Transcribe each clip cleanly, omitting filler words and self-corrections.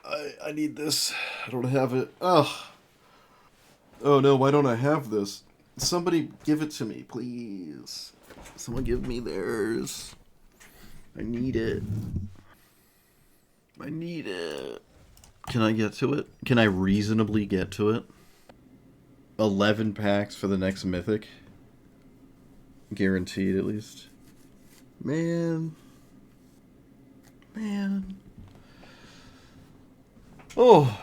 I need this. I don't have it. Ugh. Oh no, why don't I have this? Somebody give it to me, please. Someone give me theirs. I need it. I need it. Can I get to it? Can I reasonably get to it? 11 packs for the next mythic. Guaranteed, at least. Man. Man. Oh.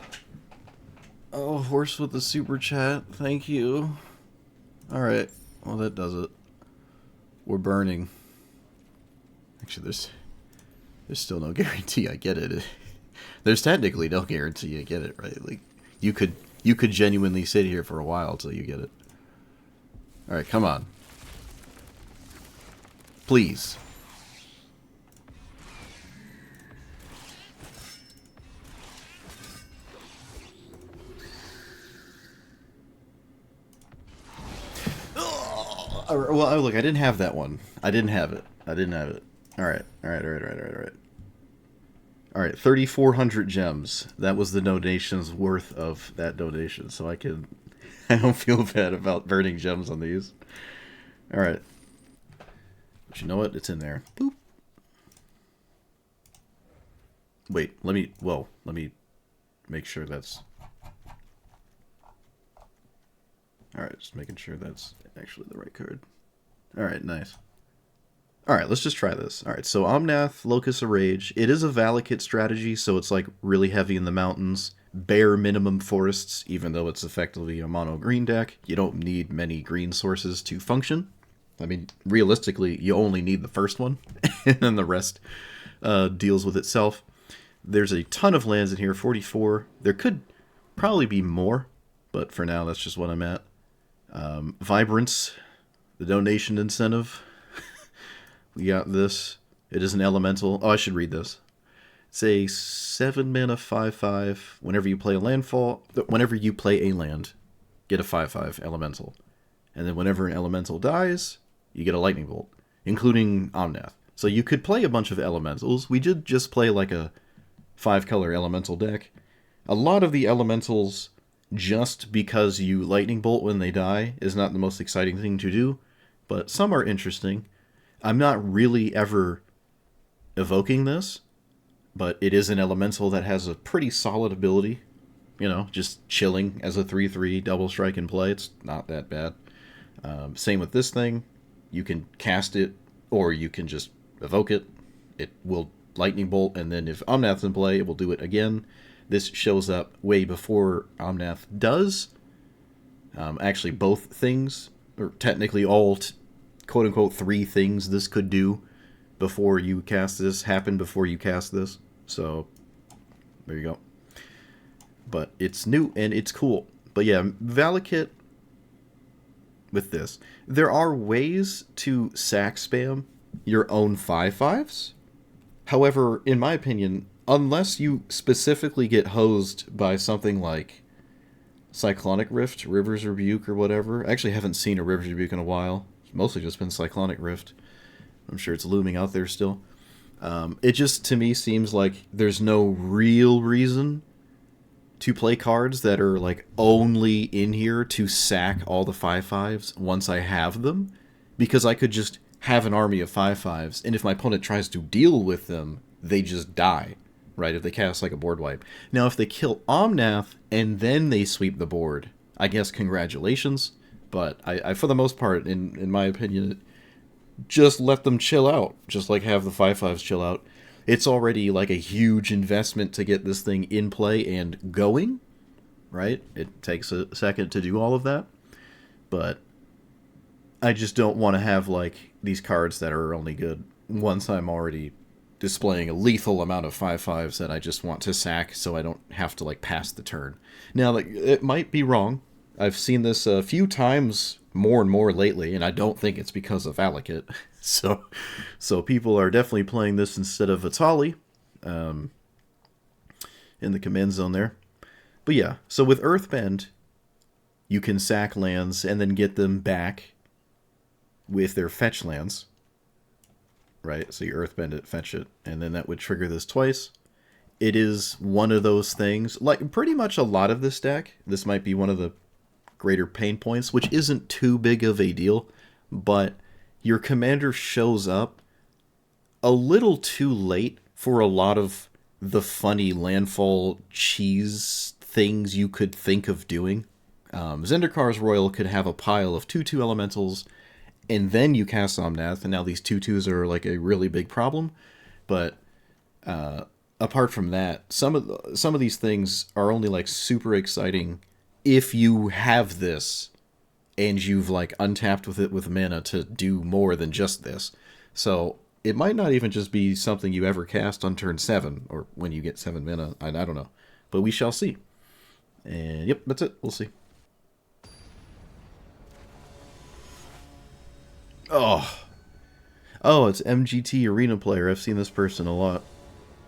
Oh, horse with the super chat. Thank you. Alright. Well, that does it. We're burning. Actually, there's still no guarantee I get it. There's technically no guarantee I get it, right? Like, you could genuinely sit here for a while till you get it. Alright, come on. Please. Well, look, I didn't have that one. I didn't have it. Alright, alright. Alright, 3,400 gems. That was the donation's worth of that donation, so I don't feel bad about burning gems on these. Alright. But you know what? It's in there. Boop. Wait, let me make sure that's... Alright, just making sure that's actually the right card. Alright, nice. Alright, let's just try this. Alright, so Omnath, Locus of Rage. It is a Valakut strategy, so it's like really heavy in the mountains. Bare minimum forests, even though it's effectively a mono green deck. You don't need many green sources to function. I mean, realistically, you only need the first one, and then the rest deals with itself. There's a ton of lands in here, 44. There could probably be more, but for now, that's just what I'm at. Vibrance, the donation incentive. We got this. It is an elemental. Oh, I should read this. It's a 7 mana 5/5. Whenever you play a landfall, whenever you play a land, get a 5/5 elemental. And then whenever an elemental dies, you get a lightning bolt, including Omnath. So you could play a bunch of elementals. We did just play like a 5-color elemental deck. A lot of the elementals, just because you lightning bolt when they die, is not the most exciting thing to do, but some are interesting. I'm not really ever evoking this, but it is an elemental that has a pretty solid ability. You know, just chilling as a 3/3 double strike in play. It's not that bad. Same with this thing. You can cast it, or you can just evoke it. It will lightning bolt, and then if Omnath's in play, it will do it again. This shows up way before Omnath does. Actually, both things, or technically all quote-unquote 3 things this could do before you cast this, happen before you cast this. So, there you go. But it's new, and it's cool. But yeah, Valakut with this. There are ways to sack spam your own 5/5s. However, in my opinion, unless you specifically get hosed by something like Cyclonic Rift, River's Rebuke, or whatever. I actually haven't seen a River's Rebuke in a while. It's mostly just been Cyclonic Rift. I'm sure it's looming out there still. It just, to me, seems like there's no real reason to play cards that are like only in here to sack all the 5/5s once I have them. Because I could just have an army of 5/5s, and if my opponent tries to deal with them, they just die. Right, if they cast like a board wipe. Now, if they kill Omnath and then they sweep the board, I guess congratulations. But I for the most part, in my opinion, just let them chill out. Just like have the 5/5s chill out. It's already like a huge investment to get this thing in play and going. Right? It takes a second to do all of that. But I just don't want to have like these cards that are only good once I'm already displaying a lethal amount of 5/5s that I just want to sack so I don't have to like pass the turn. Now, like, it might be wrong. I've seen this a few times more and more lately, and I don't think it's because of Valakut. So people are definitely playing this instead of Vitali in the command zone there. But yeah, so with Earthbend, you can sack lands and then get them back with their fetch lands. Right, so you Earthbend it, fetch it, and then that would trigger this twice. it is one of those things. Like, pretty much a lot of this deck, this might be one of the greater pain points, which isn't too big of a deal, but your commander shows up a little too late for a lot of the funny landfall cheese things you could think of doing. Zendarkar's Royal could have a pile of 2/2 elementals, and then you cast Omnath, and now these 2/2s are like a really big problem. But apart from that, some of these things are only like super exciting if you have this and you've like untapped with it with mana to do more than just this. So it might not even just be something you ever cast on turn 7 or when you get 7 mana. I don't know, but we shall see. And yep, that's it. We'll see. Oh, it's MGT Arena Player. I've seen this person a lot.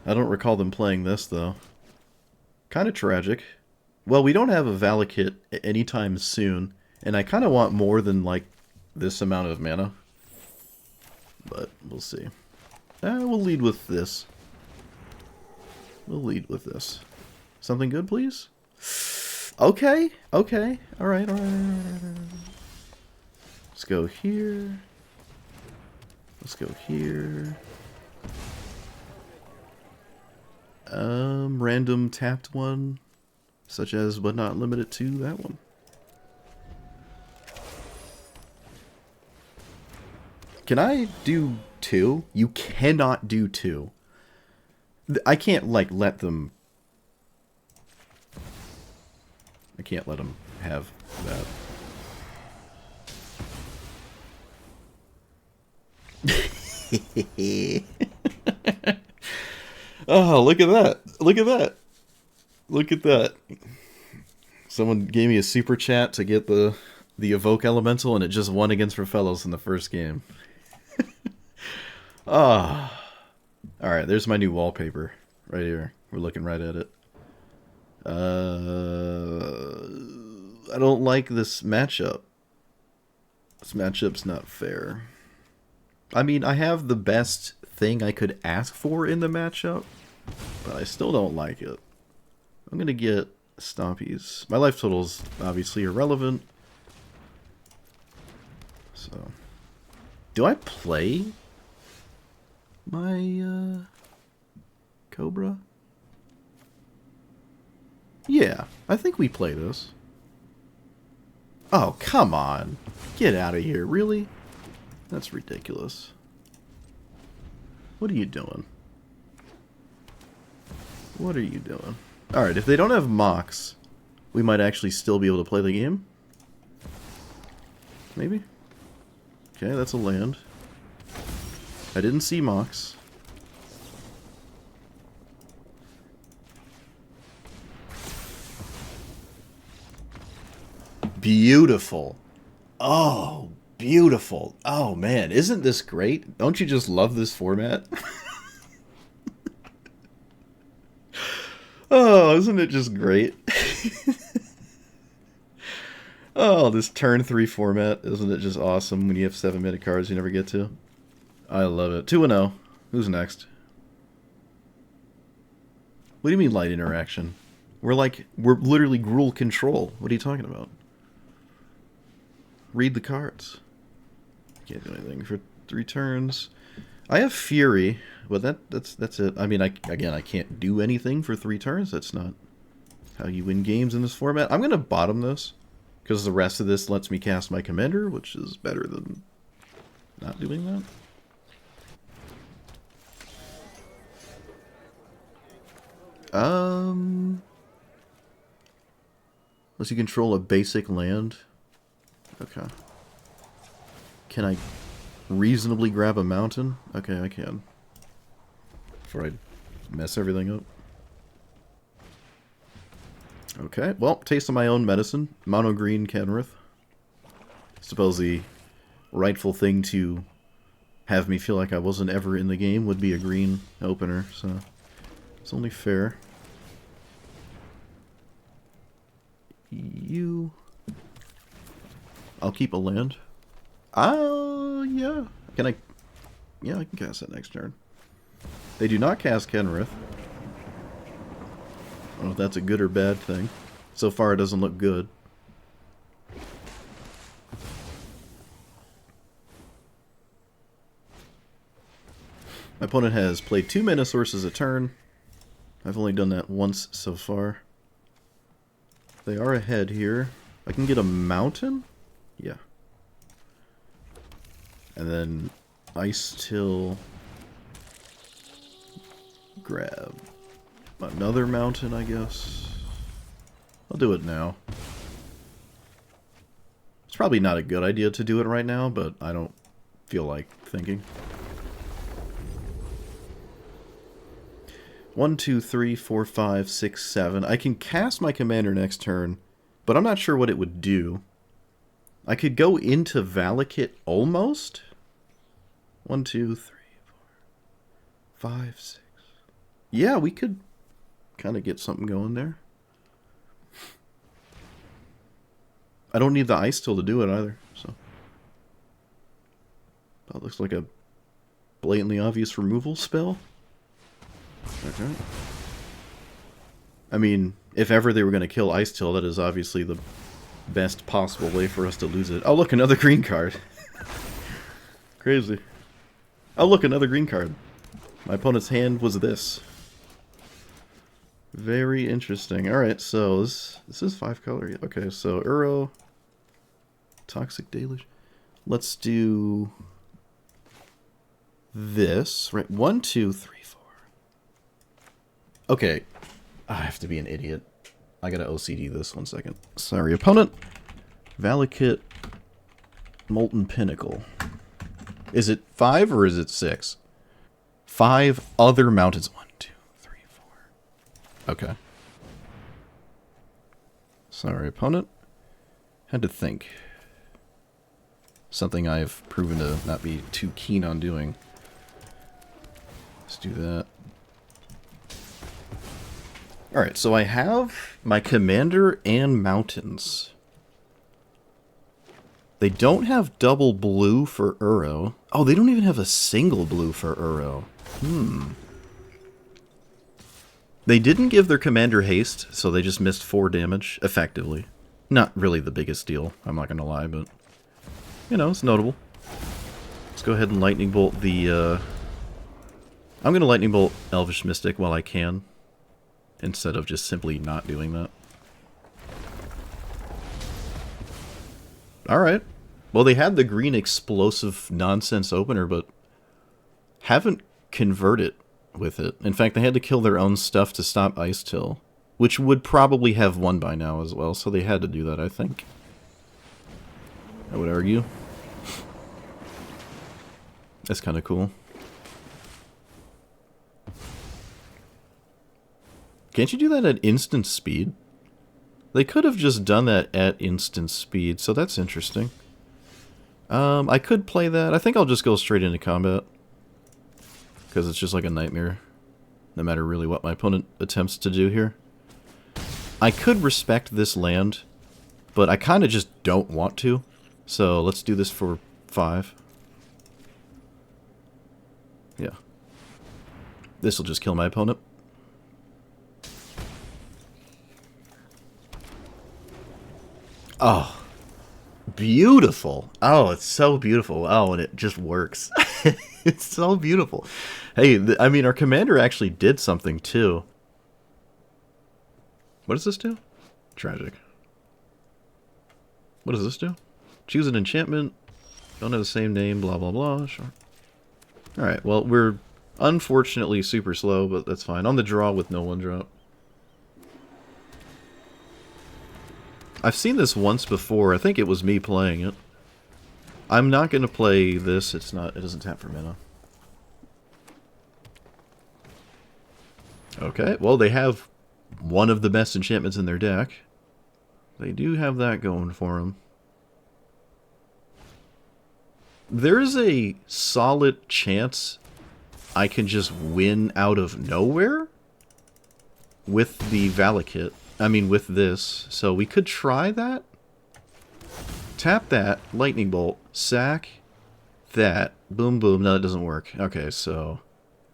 I don't recall them playing this, though. Kind of tragic. Well, we don't have a Valakut anytime soon, and I kind of want more than, like, this amount of mana. But we'll see. We'll lead with this. We'll lead with this. Something good, please? Okay, okay. Alright, alright. Let's go here. Let's go here. Random tapped one, such as but not limited to that one. Can I do 2? You cannot do 2. I can't, like, let them... I can't let them have that. Oh, look at that. Look at that. Look at that. Someone gave me a super chat to get the Evoke Elemental, and it just won against Rafellos in the first game. Ah. Alright, there's my new wallpaper. Right here. We're looking right at it. I don't like this matchup. This matchup's not fair. I mean, I have the best thing I could ask for in the matchup, but I still don't like it. I'm gonna get Stompies. My life total's obviously irrelevant. So, do I play my Cobra? Yeah, I think we play this. Oh, come on. Get out of here, really? That's ridiculous. What are you doing? What are you doing? Alright, if they don't have Mox, we might actually still be able to play the game. Maybe? Okay, that's a land. I didn't see Mox. Beautiful. Oh, beautiful. Oh, man. Isn't this great? Don't you just love this format? Oh, isn't it just great? Oh, this turn 3 format. Isn't it just awesome when you have 7-minute cards you never get to? I love it. 2-0. Who's next? What do you mean light interaction? We're literally Gruul control. What are you talking about? Read the cards. Can't do anything for 3 turns. I have Fury, but that's it. I mean, I can't do anything for 3 turns. That's not how you win games in this format. I'm gonna bottom this because the rest of this lets me cast my commander, which is better than not doing that. Unless you control a basic land. Okay. Can I reasonably grab a mountain? Okay, I can. Before I mess everything up. Okay, well, taste of my own medicine. Mono green Kenrith. Suppose the rightful thing to have me feel like I wasn't ever in the game would be a green opener, so it's only fair. I'll keep a land. Yeah. Can I? Yeah, I can cast that next turn. They do not cast Kenrith. don't know if that's a good or bad thing. So far, it doesn't look good. My opponent has played 2 mana sources a turn. I've only done that once so far. They are ahead here. I can get a mountain? Yeah. And then Ice Till. Grab another mountain, I guess. I'll do it now. It's probably not a good idea to do it right now, but I don't feel like thinking. 1, 2, 3, 4, 5, 6, 7. I can cast my commander next turn, but I'm not sure what it would do. I could go into Valakut almost. 1, 2, 3, 4, 5, 6. Yeah, we could kind of get something going there. I don't need the Ice Till to do it either, so. That looks like a blatantly obvious removal spell. Okay. I mean, if ever they were going to kill Ice Till, that is obviously the best possible way for us to lose it. Oh, look, another green card. Crazy. Oh, look, another green card. My opponent's hand was this. Very interesting. Alright, so this is 5 color. Okay, so Uro. Toxic Deluge. Let's do this. Right, 1, 2, 3, 4. Okay, I have to be an idiot. I gotta OCD this 1 second. Sorry, opponent. Valakut Molten Pinnacle. Is it 5 or is it 6? 5 other mountains. 1, 2, 3, 4. Okay. Sorry, opponent. Had to think. Something I've proven to not be too keen on doing. Let's do that. Alright, so I have my commander and mountains. They don't have double blue for Uro. Oh, they don't even have a single blue for Uro. They didn't give their commander haste, so they just missed 4 damage, effectively. Not really the biggest deal, I'm not gonna lie, but... You know, it's notable. Let's go ahead and Lightning Bolt the, I'm gonna Lightning Bolt Elvish Mystic while I can, instead of just simply not doing that. Alright. Well, they had the green explosive nonsense opener, but haven't converted with it. In fact, they had to kill their own stuff to stop Ice Till, which would probably have won by now as well, so they had to do that, I think. I would argue. That's kind of cool. Can't you do that at instant speed? They could have just done that at instant speed, so that's interesting. I could play that. I think I'll just go straight into combat. Because it's just like a nightmare. No matter really what my opponent attempts to do here. I could respect this land, but I kind of just don't want to. So let's do this for 5. Yeah. This will just kill my opponent. Oh. Beautiful. Oh, it's so beautiful. Oh, and it just works. It's so beautiful. Hey, I mean, our commander actually did something, too. What does this do? Tragic. What does this do? Choose an enchantment. Don't have the same name, blah, blah, blah. Sure. Alright, well, we're unfortunately super slow, but that's fine. On the draw with no 1-drop. I've seen this once before. I think it was me playing it. I'm not going to play this. It doesn't tap for mana. Okay, well, they have one of the best enchantments in their deck. They do have that going for them. There's a solid chance I can just win out of nowhere with the Valakut. I mean, with this. So we could try that. Tap that. Lightning Bolt. Sack. That. Boom, boom. No, that doesn't work. Okay, so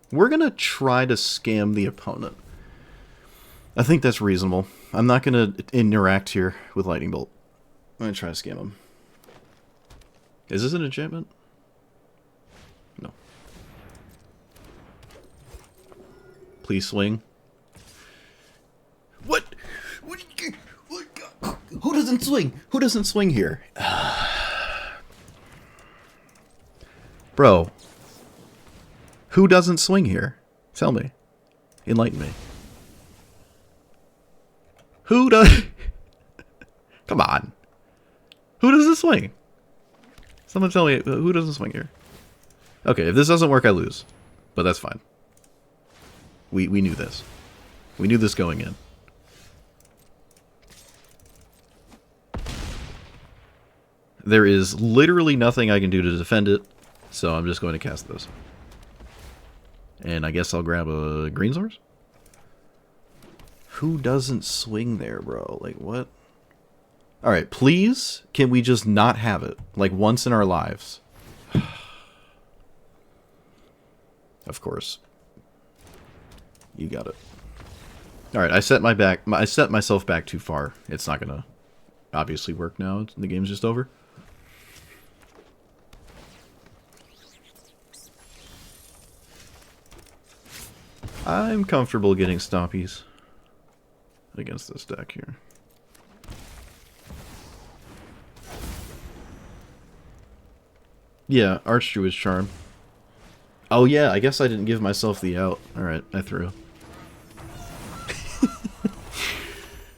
we're going to try to scam the opponent. I think that's reasonable. I'm not going to interact here with Lightning Bolt. I'm going to try to scam him. Is this an enchantment? No. Please swing. What? Who doesn't swing? Who doesn't swing here? Bro. Who doesn't swing here? Tell me. Enlighten me. Who does... Come on. Who doesn't swing? Someone tell me, who doesn't swing here? Okay, if this doesn't work, I lose. But that's fine. We knew this. We knew this going in. There is literally nothing I can do to defend it, so I'm just going to cast this. And I guess I'll grab a green source? Who doesn't swing there, bro? Like, what? Alright, please, can we just not have it? Like, once in our lives. Of course. You got it. Alright, I set myself back too far. It's not gonna obviously work now. The game's just over. I'm comfortable getting stompies against this deck here. Yeah, Archdruid's Charm. Oh yeah, I guess I didn't give myself the out. Alright, I threw.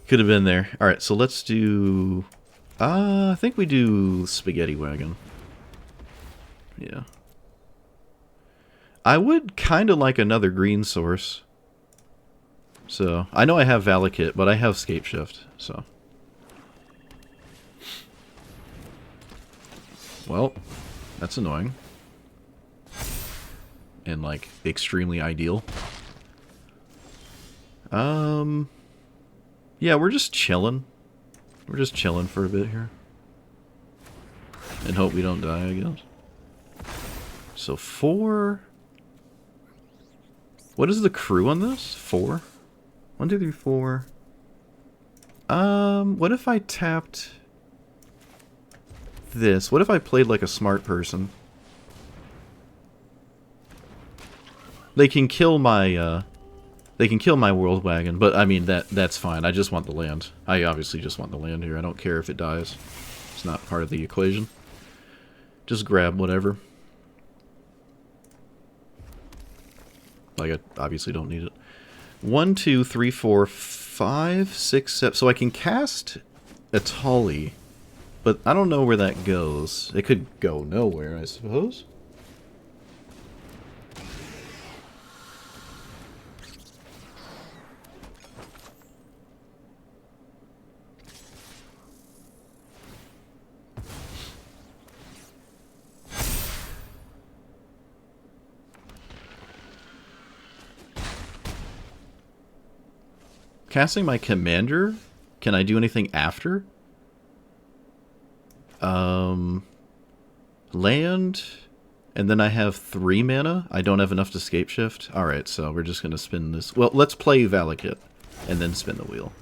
Could have been there. Alright, so let's do... I think we do Spaghetti Wagon. Yeah. I would kind of like another green source. So, I know I have Valakut, but I have Scapeshift, so... Well, that's annoying. And, like, extremely ideal. Yeah, we're just chilling. We're just chilling for a bit here. And hope we don't die, I guess. So 4... What is the crew on this? 4? 1, 2, 3, 4. What if I tapped this? What if I played like a smart person? They can kill my World Wagon, but I mean that's fine. I just want the land. I obviously just want the land here. I don't care if it dies. It's not part of the equation. Just grab whatever. Like, I obviously don't need it. 1, 2, 3, 4, 5, 6, 7. So I can cast a Tolly, but I don't know where that goes. It could go nowhere, I suppose. Casting my commander? Can I do anything after? Land, and then I have 3 mana. I don't have enough to Scapeshift. Alright, so we're just going to spin this. Well, let's play Valakut, and then spin the wheel.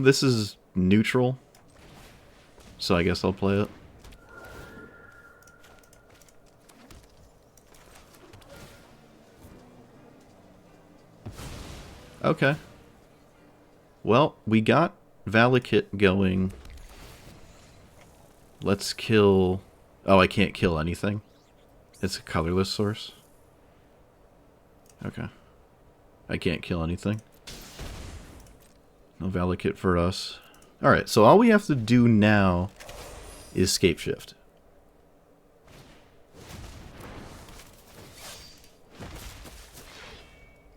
This is neutral, so I guess I'll play it. Okay. Well, we got Valakut going. Let's kill... Oh, I can't kill anything. It's a colorless source. Okay. I can't kill anything. No Valakut for us. Alright, so all we have to do now is Scapeshift.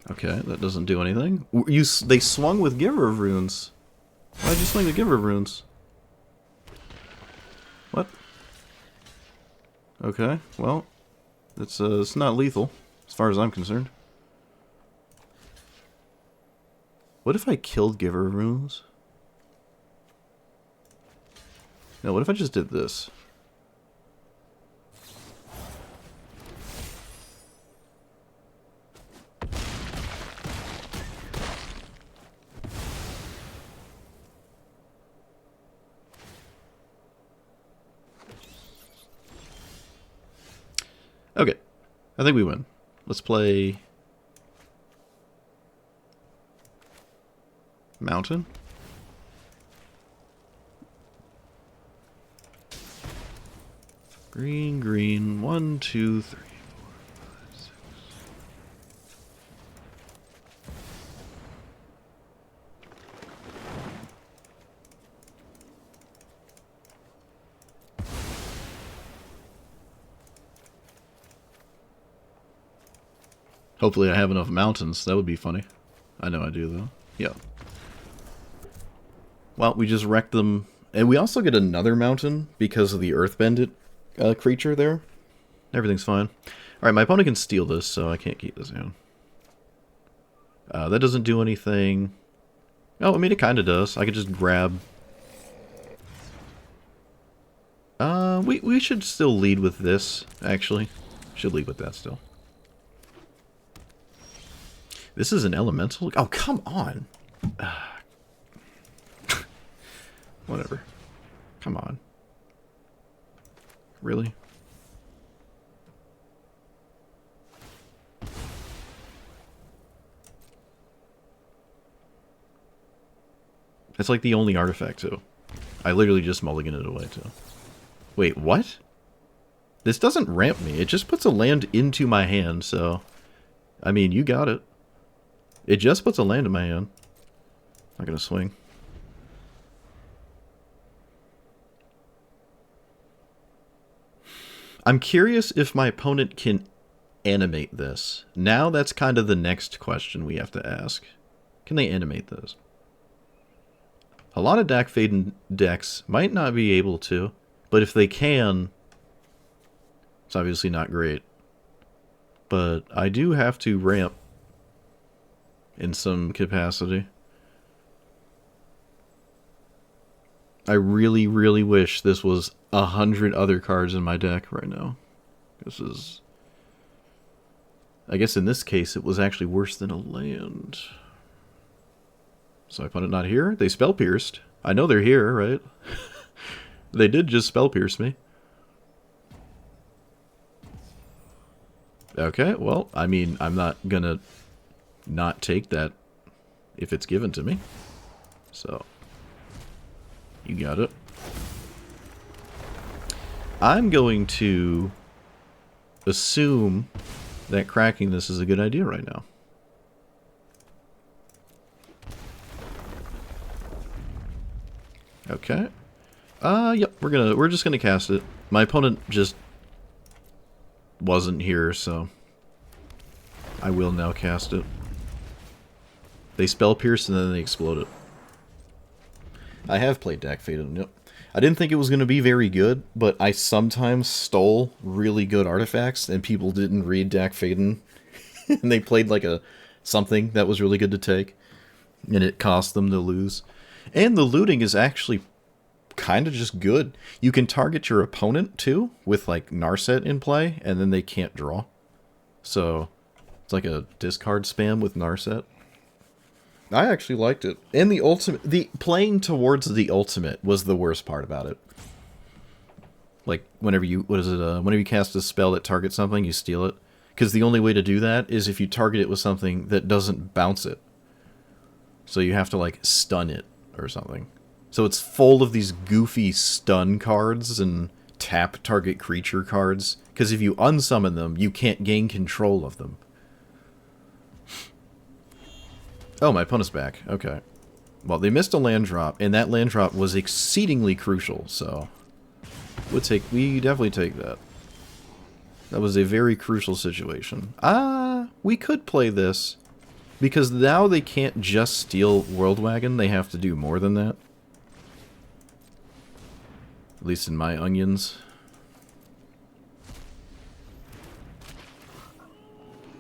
Okay, that doesn't do anything. They swung with Giver of Runes. Why'd you swing the Giver of Runes? What? Okay, well, it's not lethal, as far as I'm concerned. What if I killed Giver Runes? No, what if I just did this? Okay, I think we win. Let's play Mountain. Green, green, 1, 2, 3, 4, 5, 6. Hopefully I have enough mountains. That would be funny. I know I do, though. Yeah. Well, we just wrecked them. And we also get another mountain because of the Earthbendit creature there. Everything's fine. Alright, my opponent can steal this, so I can't keep this down. That doesn't do anything. Oh, I mean, it kind of does. I could just grab... we should still lead with this, actually. Should lead with that still. This is an elemental? Oh, come on! Whatever. Come on. Really? It's like the only artifact, too. I literally just mulligan it away, too. Wait, what? This doesn't ramp me. It just puts a land into my hand, so... I mean, you got it. It just puts a land in my hand. Not gonna swing. I'm curious if my opponent can animate this. Now that's kind of the next question we have to ask. Can they animate this? A lot of Dak Faden decks might not be able to, but if they can, it's obviously not great. But I do have to ramp in some capacity. I really, really wish this was 100 other cards in my deck right now. This is... I guess in this case it was actually worse than a land. So I put it not here. They spell pierced. I know they're here, right? They did just spell pierce me. Okay, well, I mean, I'm not gonna not take that if it's given to me. So, you got it. I'm going to assume that cracking this is a good idea right now. Okay. Yep, we're just gonna cast it. My opponent just wasn't here, so I will now cast it. They spell pierce and then they explode it. I have played Dak Faden, yep. I didn't think it was going to be very good, but I sometimes stole really good artifacts and people didn't read Dak Faden. And they played like something that was really good to take. And it cost them to lose. And the looting is actually kind of just good. You can target your opponent too with like Narset in play and then they can't draw. So it's like a discard spam with Narset. I actually liked it. And the ultimate, the playing towards the ultimate was the worst part about it. Like whenever you, whenever you cast a spell that targets something, you steal it. Because the only way to do that is if you target it with something that doesn't bounce it. So you have to like stun it or something. So it's full of these goofy stun cards and tap target creature cards. Because if you unsummon them, you can't gain control of them. Oh, my opponent's back. Okay. Well, they missed a land drop, and that land drop was exceedingly crucial, so we definitely take that. That was a very crucial situation. We could play this, because now they can't just steal World Wagon, they have to do more than that. At least in my onions.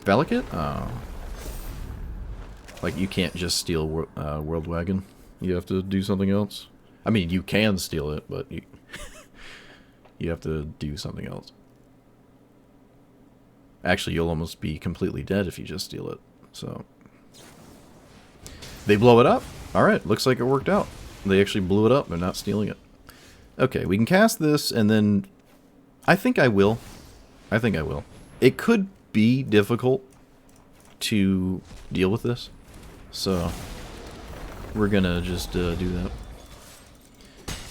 Valakut? Oh. Like, you can't just steal World Wagon. You have to do something else. I mean, you can steal it, but you, you have to do something else. Actually, you'll almost be completely dead if you just steal it. So, they blow it up. Alright, looks like it worked out. They actually blew it up. They're not stealing it. Okay, we can cast this, and then... I think I will. I think I will. It could be difficult to deal with this. So, we're gonna just do that.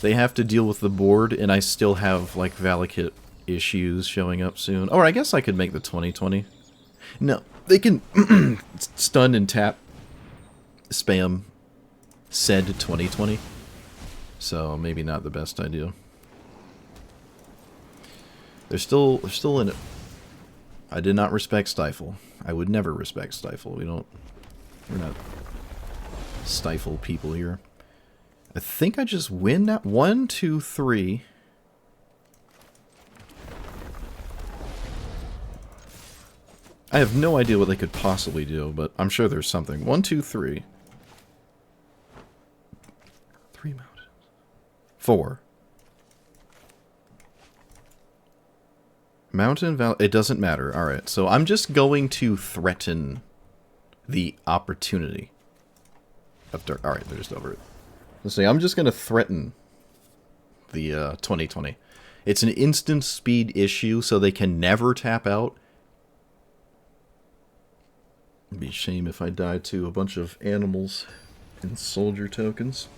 They have to deal with the board, and I still have, like, Valakut issues showing up soon. Or I guess I could make the 2020. No, they can stun and tap spam said 2020. So maybe not the best idea. They're still in it. I did not respect Stifle. I would never respect Stifle. We're not Stifle people here. I think I just win that. 1, 2, 3. I have no idea what they could possibly do, but I'm sure there's something. 1, 2, 3. 3 mountains. 4. Mountain Valley. It doesn't matter. Alright, so I'm just going to threaten the opportunity of dark. Alright, they're just over it. Let's see, I'm just going to threaten the 2020. It's an instant speed issue, so they can never tap out. It'd be a shame if I died to a bunch of animals and soldier tokens.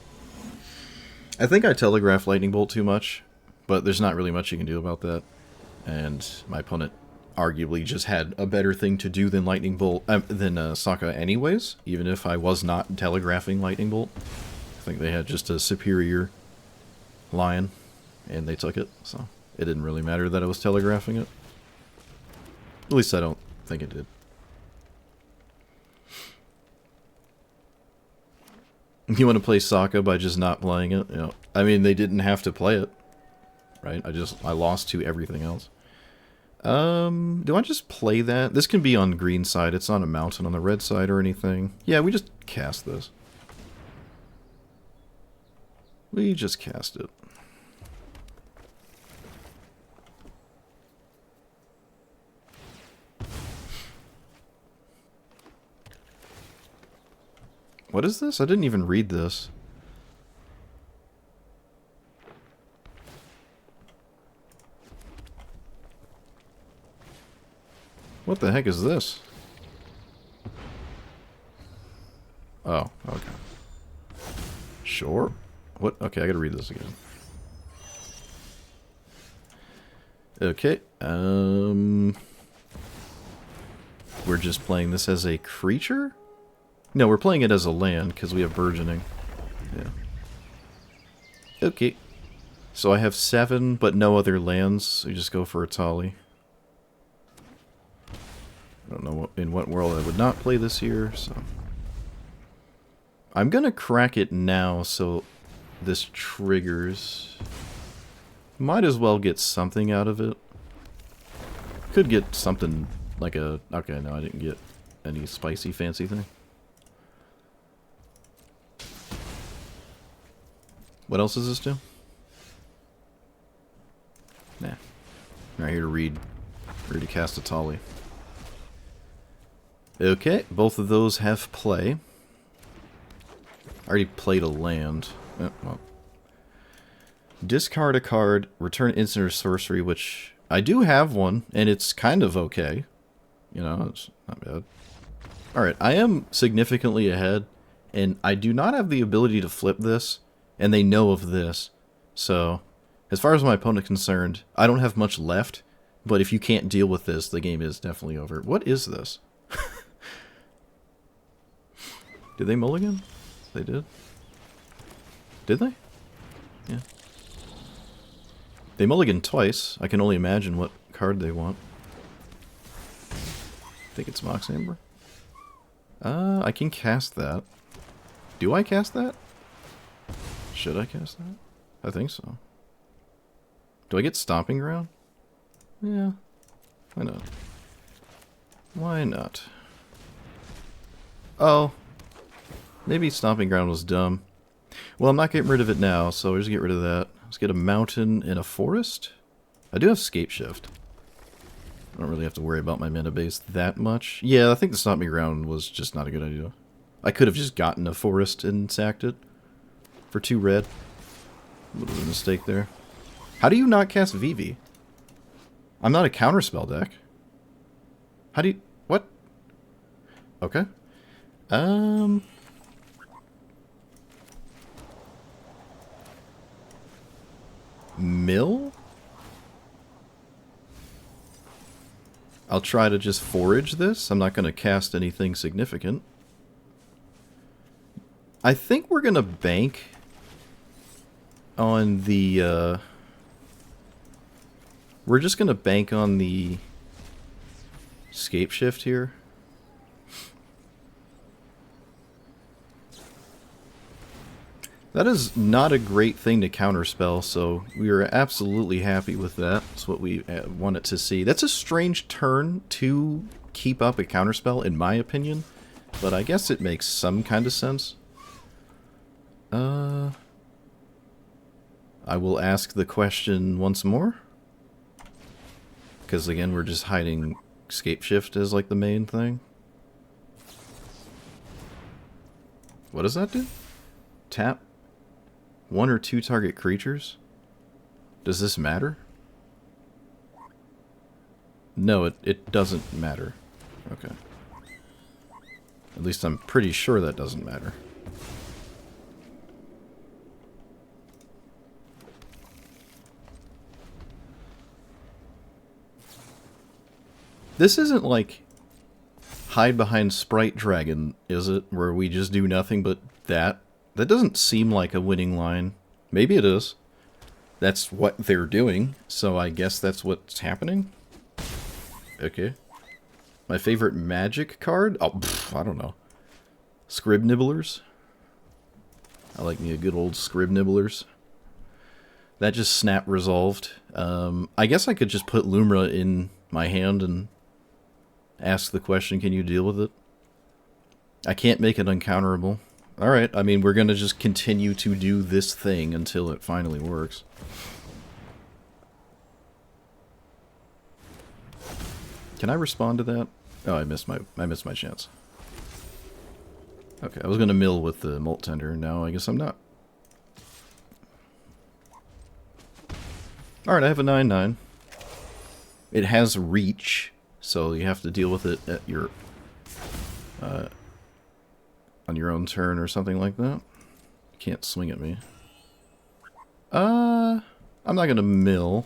I think I telegraphed Lightning Bolt too much, but there's not really much you can do about that. And my opponent arguably just had a better thing to do than Lightning Bolt, than Sokka anyways, even if I was not telegraphing Lightning Bolt. I think they had just a superior lion, and they took it, so it didn't really matter that I was telegraphing it. At least I don't think it did. You want to play Sokka by just not playing it? You know, I mean, they didn't have to play it, right? I lost to everything else. Do I just play that? This can be on green side. It's not a mountain on the red side or anything. Yeah, we just cast this. We just cast it. What is this? I didn't even read this. What the heck is this? Oh, okay. Sure. What? Okay, I gotta read this again. Okay, we're just playing this as a creature? No, we're playing it as a land, because we have burgeoning. Yeah. Okay. So I have 7, but no other lands, so you just go for a Tali. I don't know in what world I would not play this here, so... I'm gonna crack it now, so this triggers. Might as well get something out of it. Could get something like a... Okay, no, I didn't get any spicy fancy thing. What else does this do? Nah. I'm not here to read. I'm here to cast a Tali. Okay, both of those have play. I already played a land. Oh, well. Discard a card, return instant or sorcery, which I do have one, and it's kind of okay. You know, it's not bad. Alright, I am significantly ahead, and I do not have the ability to flip this, and they know of this. So, as far as my opponent is concerned, I don't have much left, but if you can't deal with this, the game is definitely over. What is this? Did they mulligan? They did? Did they? Yeah. They mulligan twice. I can only imagine what card they want. I think it's Mox Amber. I can cast that. Do I cast that? Should I cast that? I think so. Do I get Stomping Ground? Yeah. Why not? Why not? Oh. Maybe Stomping Ground was dumb. Well, I'm not getting rid of it now, so we'll just get rid of that. Let's get a mountain and a forest. I do have Scape Shift. I don't really have to worry about my mana base that much. Yeah, I think the Stomping Ground was just not a good idea. I could have just gotten a forest and sacked it for 2 red. A little bit of a mistake there. How do you not cast Vivi? I'm not a counterspell deck. How do you... What? Okay. Mill? I'll try to just forage this. I'm not going to cast anything significant. I think we're going to bank on the... We're just going to bank on the Scape Shift here. That is not a great thing to counterspell, so we are absolutely happy with that. That's what we wanted to see. That's a strange turn to keep up a counterspell, in my opinion, but I guess it makes some kind of sense. I will ask the question once more. Because, again, we're just hiding Scape Shift as, like, the main thing. What does that do? Tap 1 or 2 target creatures? Does this matter? No, it doesn't matter. Okay. At least I'm pretty sure that doesn't matter. This isn't like hide behind Sprite Dragon, is it? Where we just do nothing but that? That doesn't seem like a winning line. Maybe it is. That's what they're doing, so I guess that's what's happening? Okay. My favorite magic card? Oh, pff, I don't know. Scrib Nibblers? I like me a good old Scrib Nibblers. That just snap resolved. I guess I could just put Lumra in my hand and ask the question, can you deal with it? I can't make it uncounterable. Alright, I mean, we're gonna just continue to do this thing until it finally works. Can I respond to that? Oh, I missed my chance. Okay, I was gonna mill with the Molt Tender, now I guess I'm not. Alright, I have a 9/9. It has reach, so you have to deal with it at your on your own turn or something like that. You can't swing at me. I'm not gonna mill.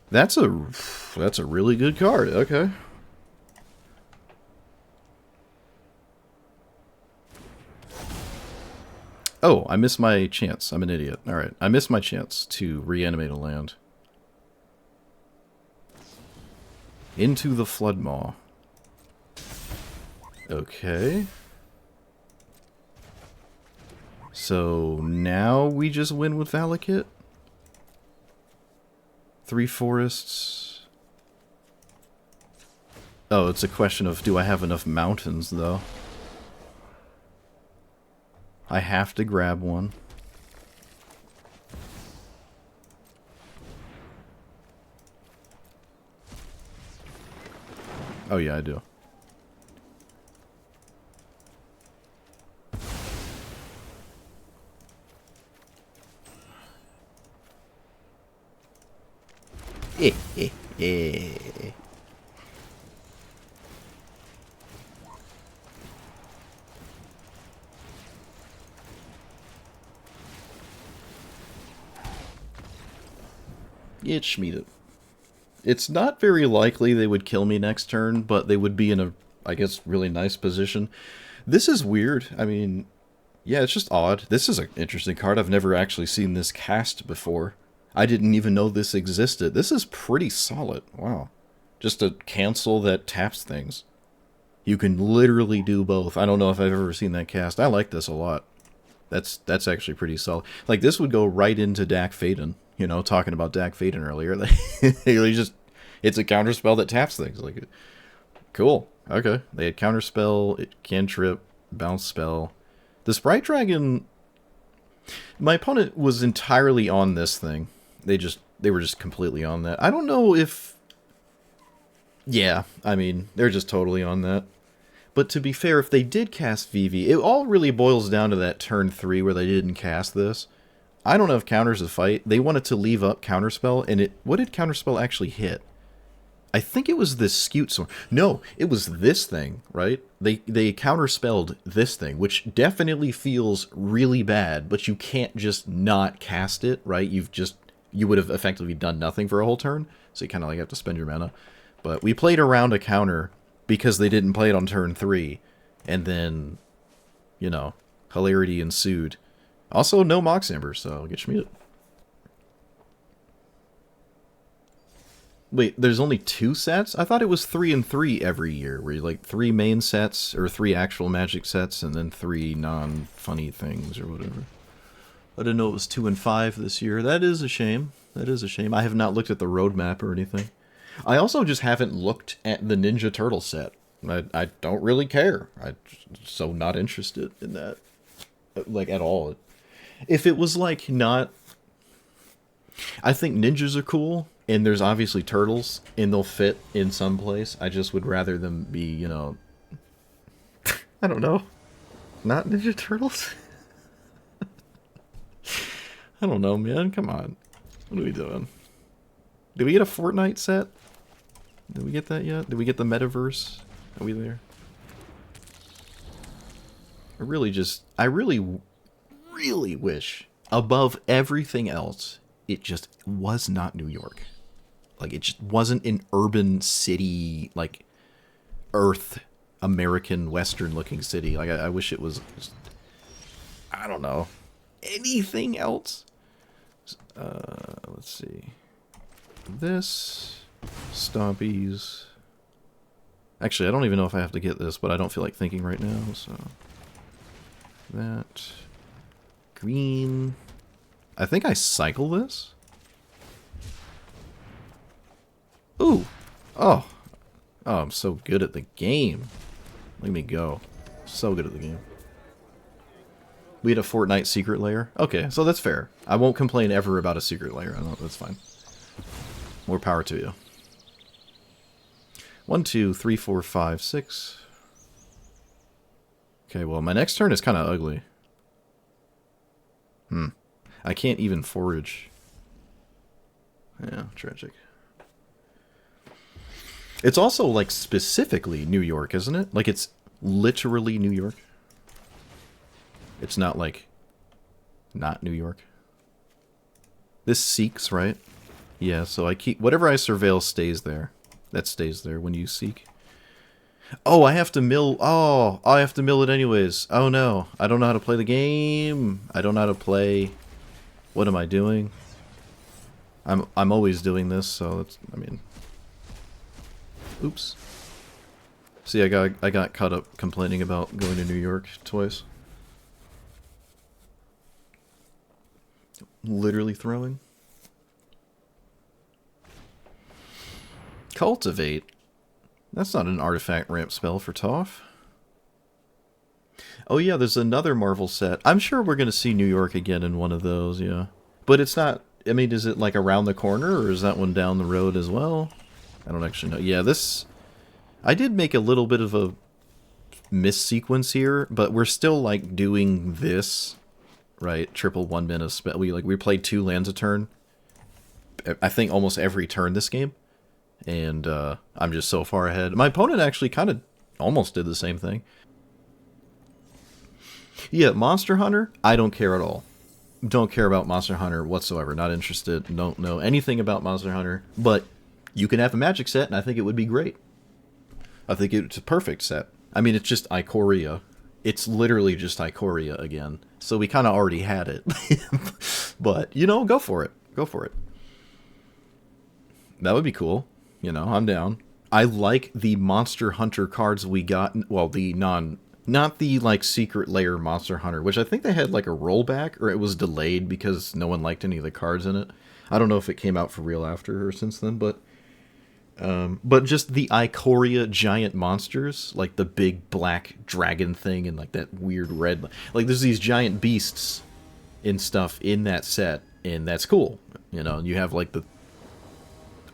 That's a really good card. Okay. Oh, I missed my chance. I'm an idiot. Alright, I missed my chance to reanimate a land. Into the Floodmaw. Okay. So now we just win with Valakut? 3 forests. Oh, it's a question of do I have enough mountains, though? I have to grab one. Oh yeah, I do. It's Schmied. It's not very likely they would kill me next turn, but they would be in a, I guess, really nice position. This is weird. I mean, yeah, it's just odd. This is an interesting card. I've never actually seen this cast before. I didn't even know this existed. This is pretty solid. Wow. Just a cancel that taps things. You can literally do both. I don't know if I've ever seen that cast. I like this a lot. That's actually pretty solid. Like, this would go right into Dak Faden. You know, talking about Dak Faden earlier. It's a counterspell that taps things. Like, cool. Okay. They had counterspell, cantrip, bounce spell. The Sprite Dragon... My opponent was entirely on this thing. They were just completely on that. I don't know if... Yeah, I mean, they're just totally on that. But to be fair, if they did cast Vivi, it all really boils down to that turn 3 where they didn't cast this. I don't know if counters a fight. They wanted to leave up Counterspell, and what did Counterspell actually hit? I think it was this Scute Sword. No, it was this thing, right? They counterspelled this thing, which definitely feels really bad, but you can't just not cast it, right? You would have effectively done nothing for a whole turn, so you kind of like have to spend your mana. But we played around a counter because they didn't play it on turn 3, and then, you know, hilarity ensued. Also, no Mox Amber, so get Schmied. Wait, there's only 2 sets? I thought it was 3 and 3 every year, where you like 3 main sets, or 3 actual Magic sets, and then 3 non-funny things, or whatever. I didn't know it was 2 and 5 this year. That is a shame. That is a shame. I have not looked at the roadmap or anything. I also just haven't looked at the Ninja Turtle set. I don't really care. I'm so not interested in that, like, at all. If it was, like, not... I think ninjas are cool, and there's obviously turtles, and they'll fit in some place. I just would rather them be, you know... I don't know. Not Ninja Turtles? I don't know, man. Come on. What are we doing? Did we get a Fortnite set? Did we get that yet? Did we get the Metaverse? Are we there? I really wish, above everything else, it just was not New York. Like, it just wasn't an urban city, like, Earth, American, Western-looking city. Like, I wish it was, just, I don't know, anything else. Let's see. This, Stompies. Actually, I don't even know if I have to get this, but I don't feel like thinking right now, so. That. Green. I think I cycle this. Ooh. Oh. Oh, I'm so good at the game. Let me go. So good at the game. We had a Fortnite secret layer. Okay, so that's fair. I won't complain ever about a secret layer. That's fine. More power to you. 1, 2, 3, 4, 5, 6. Okay, well, my next turn is kind of ugly. I can't even forage. Yeah, tragic. It's also, like, specifically New York, isn't it? Like, it's literally New York. It's not, like, not New York. This seeks, right? Yeah, so I keep... Whatever I surveil stays there. That stays there when you seek. Oh, I have to mill... Oh, I have to mill it anyways. Oh, no. I don't know how to play the game. I don't know how to play... What am I doing? I'm always doing this, so it's... I mean... Oops. See, I got caught up complaining about going to New York twice. Literally throwing. Cultivate. That's not an artifact ramp spell for Toph. Oh yeah, there's another Marvel set. I'm sure we're going to see New York again in one of those, yeah. But it's not... I mean, is it like around the corner, or is that one down the road as well? I don't actually know. Yeah, this... I did make a little bit of a missequence here, but we're still, like, doing this, right? Triple 1 mana spell. We played 2 lands a turn. I think almost every turn this game. And I'm just so far ahead. My opponent actually kind of almost did the same thing. Yeah, Monster Hunter, I don't care at all. Don't care about Monster Hunter whatsoever. Not interested. Don't know anything about Monster Hunter. But you can have a Magic set, and I think it would be great. I think it's a perfect set. I mean, it's just Ikoria. It's literally just Ikoria again. So we kind of already had it. But, you know, go for it. Go for it. That would be cool. You know, I'm down. I like the Monster Hunter cards we got. Well, the not the, like, secret layer Monster Hunter, which I think they had, like, a rollback, or it was delayed because no one liked any of the cards in it. I don't know if it came out for real after or since then, but But just the Ikoria giant monsters, like the big black dragon thing and like that weird red, like there's these giant beasts and stuff in that set, and that's cool. You know, and you have like the,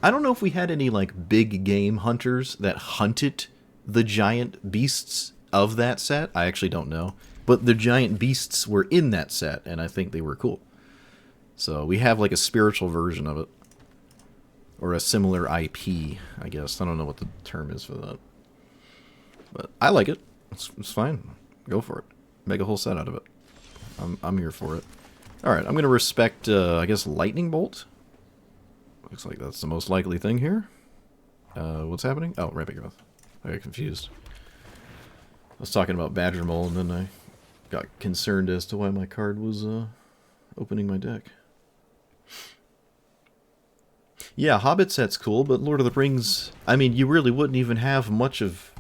I don't know if we had any like big game hunters that hunted the giant beasts of that set. I actually don't know, but the giant beasts were in that set, and I think they were cool. So we have like a spiritual version of it. Or a similar IP, I guess. I don't know what the term is for that. But I like it. It's fine. Go for it. Make a whole set out of it. I'm here for it. Alright, I'm going to respect, I guess, Lightning Bolt. Looks like that's the most likely thing here. What's happening? Oh, Ramping Growth. I got confused. I was talking about Badger Mole, and then I got concerned as to why my card was opening my deck. Yeah, Hobbit set's cool, but Lord of the Rings, I mean, you really wouldn't even have much of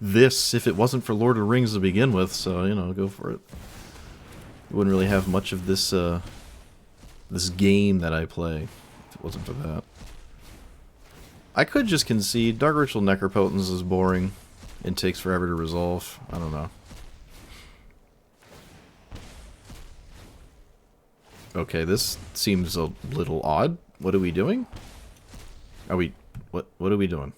this if it wasn't for Lord of the Rings to begin with, so, you know, go for it. You wouldn't really have much of this, this game that I play if it wasn't for that. I could just concede Dark Ritual Necropotence is boring and takes forever to resolve. I don't know. Okay, this seems a little odd. What are we doing? Are we... What are we doing?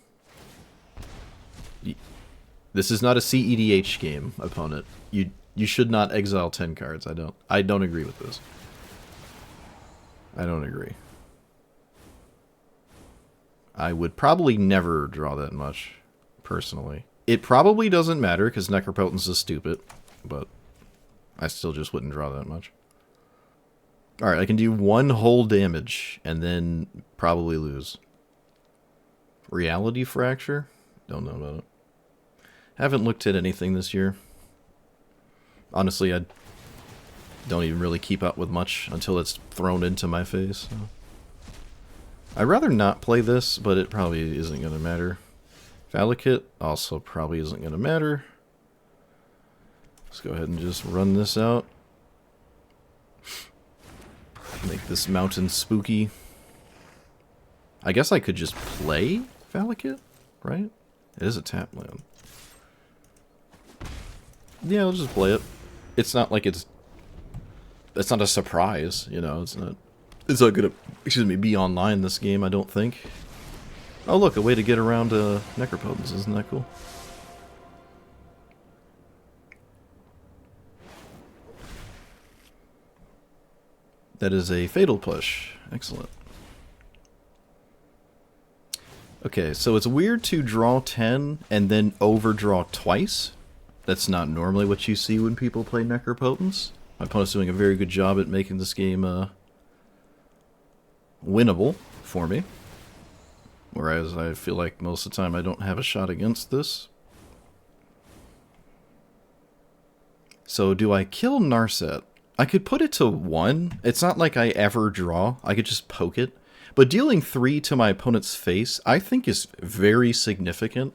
This is not a CEDH game, opponent. You should not exile 10 cards. I don't agree with this. I don't agree. I would probably never draw that much, personally. It probably doesn't matter, because Necropotence is stupid, but I still just wouldn't draw that much. Alright, I can do one whole damage, and then probably lose. Reality Fracture? Don't know about it. Haven't looked at anything this year. Honestly, I don't even really keep up with much until it's thrown into my face. So. I'd rather not play this, but it probably isn't going to matter. Valakut also probably isn't going to matter. Let's go ahead and just run this out. Make this mountain spooky. I guess I could just play Valakut, right? It is a tap land. Yeah, I'll just play it. It's not like it's not a surprise, you know, it's not gonna, excuse me, be online this game, I don't think. Oh look, a way to get around Necropotence, isn't that cool? That is a Fatal Push. Excellent. Okay, so it's weird to draw 10 and then overdraw twice. That's not normally what you see when people play Necropotence. My opponent's doing a very good job at making this game winnable for me. Whereas I feel like most of the time I don't have a shot against this. So do I kill Narset? I could put it to 1. It's not like I ever draw. I could just poke it. But dealing 3 to my opponent's face, I think is very significant.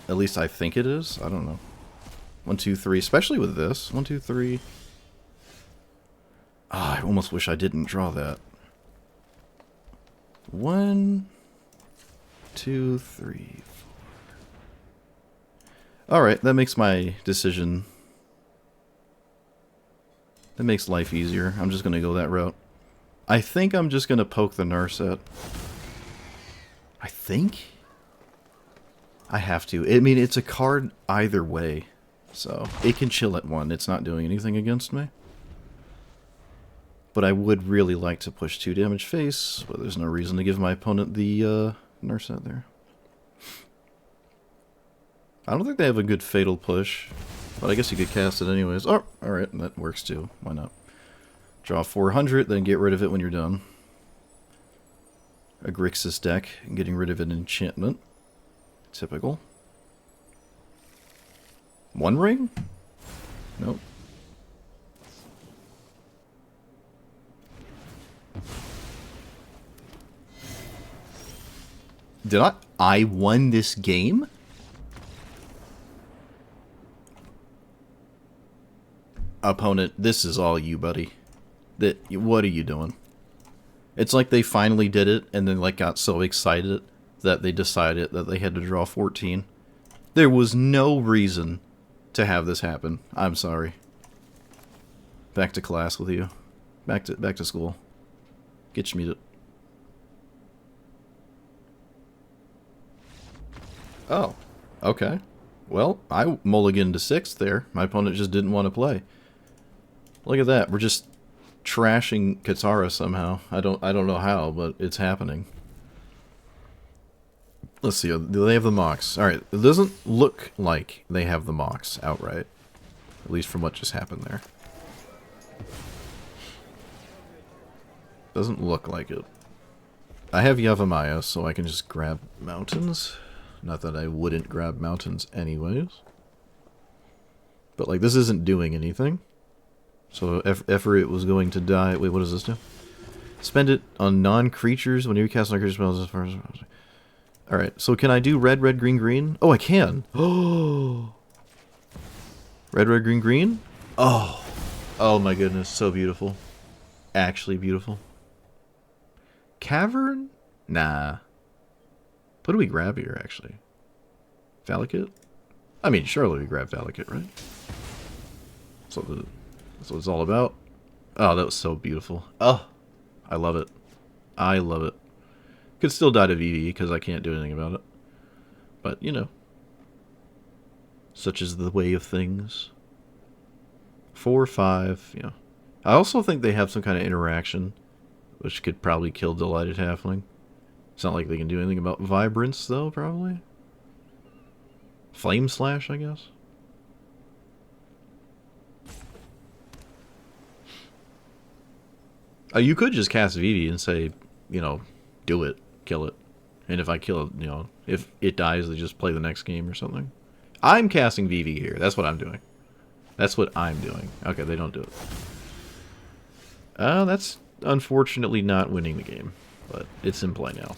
At least I think it is. I don't know. 1, 2, 3. Especially with this. 1, 2, 3. Ah, I almost wish I didn't draw that. 1, 2, 3, 4. Alright, that makes my decision. That makes life easier. I'm just going to go that route. I think I'm just going to poke the Narset. I think? I have to. I mean, it's a card either way. So, it can chill at 1. It's not doing anything against me. But I would really like to push 2 damage face, but there's no reason to give my opponent the Narset there. I don't think they have a good Fatal Push, but I guess you could cast it anyways. Oh, alright, that works too. Why not? Draw 400, then get rid of it when you're done. A Grixis deck, getting rid of an enchantment. Typical. One ring? Nope. Did I won this game? Opponent, this is all you, buddy. What are you doing? It's like they finally did it and then like got so excited that they decided that they had to draw 14. There was no reason to have this happen. I'm sorry. Back to class with you. Back to school. Get you muted. Oh, okay. Well, I mulliganed to 6th there. My opponent just didn't want to play. Look at that. We're just trashing Katara somehow. I don't know how, but it's happening. Let's see. Do they have the Mox? Alright, it doesn't look like they have the Mox outright. At least from what just happened there. Doesn't look like it. I have Yavimaya, so I can just grab mountains. Not that I wouldn't grab mountains anyways. But, like, this isn't doing anything. So, Everett was going to die. Wait, what does this do? Spend it on non-creatures whenever you cast non-creature spells as far as... Alright, so can I do red, red, green, green? Oh, I can! Oh! Red, red, green, green? Oh! Oh my goodness, so beautiful. Actually beautiful. Cavern? Nah. What do we grab here, actually? Valakut? I mean, surely we grab Valakut, right? That's what it's all about. Oh, that was so beautiful. Oh! I love it. I love it. Could still die to VV because I can't do anything about it. But, you know. Such is the way of things. 4, 5, you know. I also think they have some kind of interaction, which could probably kill Delighted Halfling. It's not like they can do anything about Vibrance, though, probably. Flame Slash, I guess. You could just cast VV and say, you know, do it. Kill it. And if I kill it, you know, if it dies, they just play the next game or something. I'm casting VV here. That's what I'm doing. That's what I'm doing. Okay, they don't do it. That's unfortunately not winning the game. But it's in play now.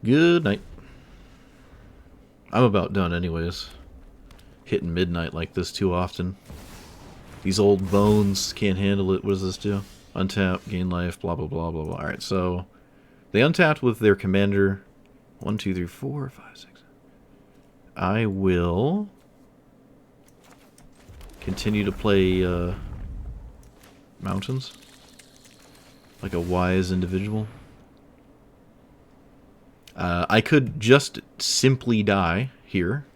Good night. I'm about done anyways. Hitting midnight like this too often. These old bones can't handle it. What does this do? Untap, gain life, blah, blah, blah, blah, blah. Alright, so they untapped with their commander. 1, 2, 3, 4, 5, 6. I will continue to play mountains like a wise individual. I could just simply die here.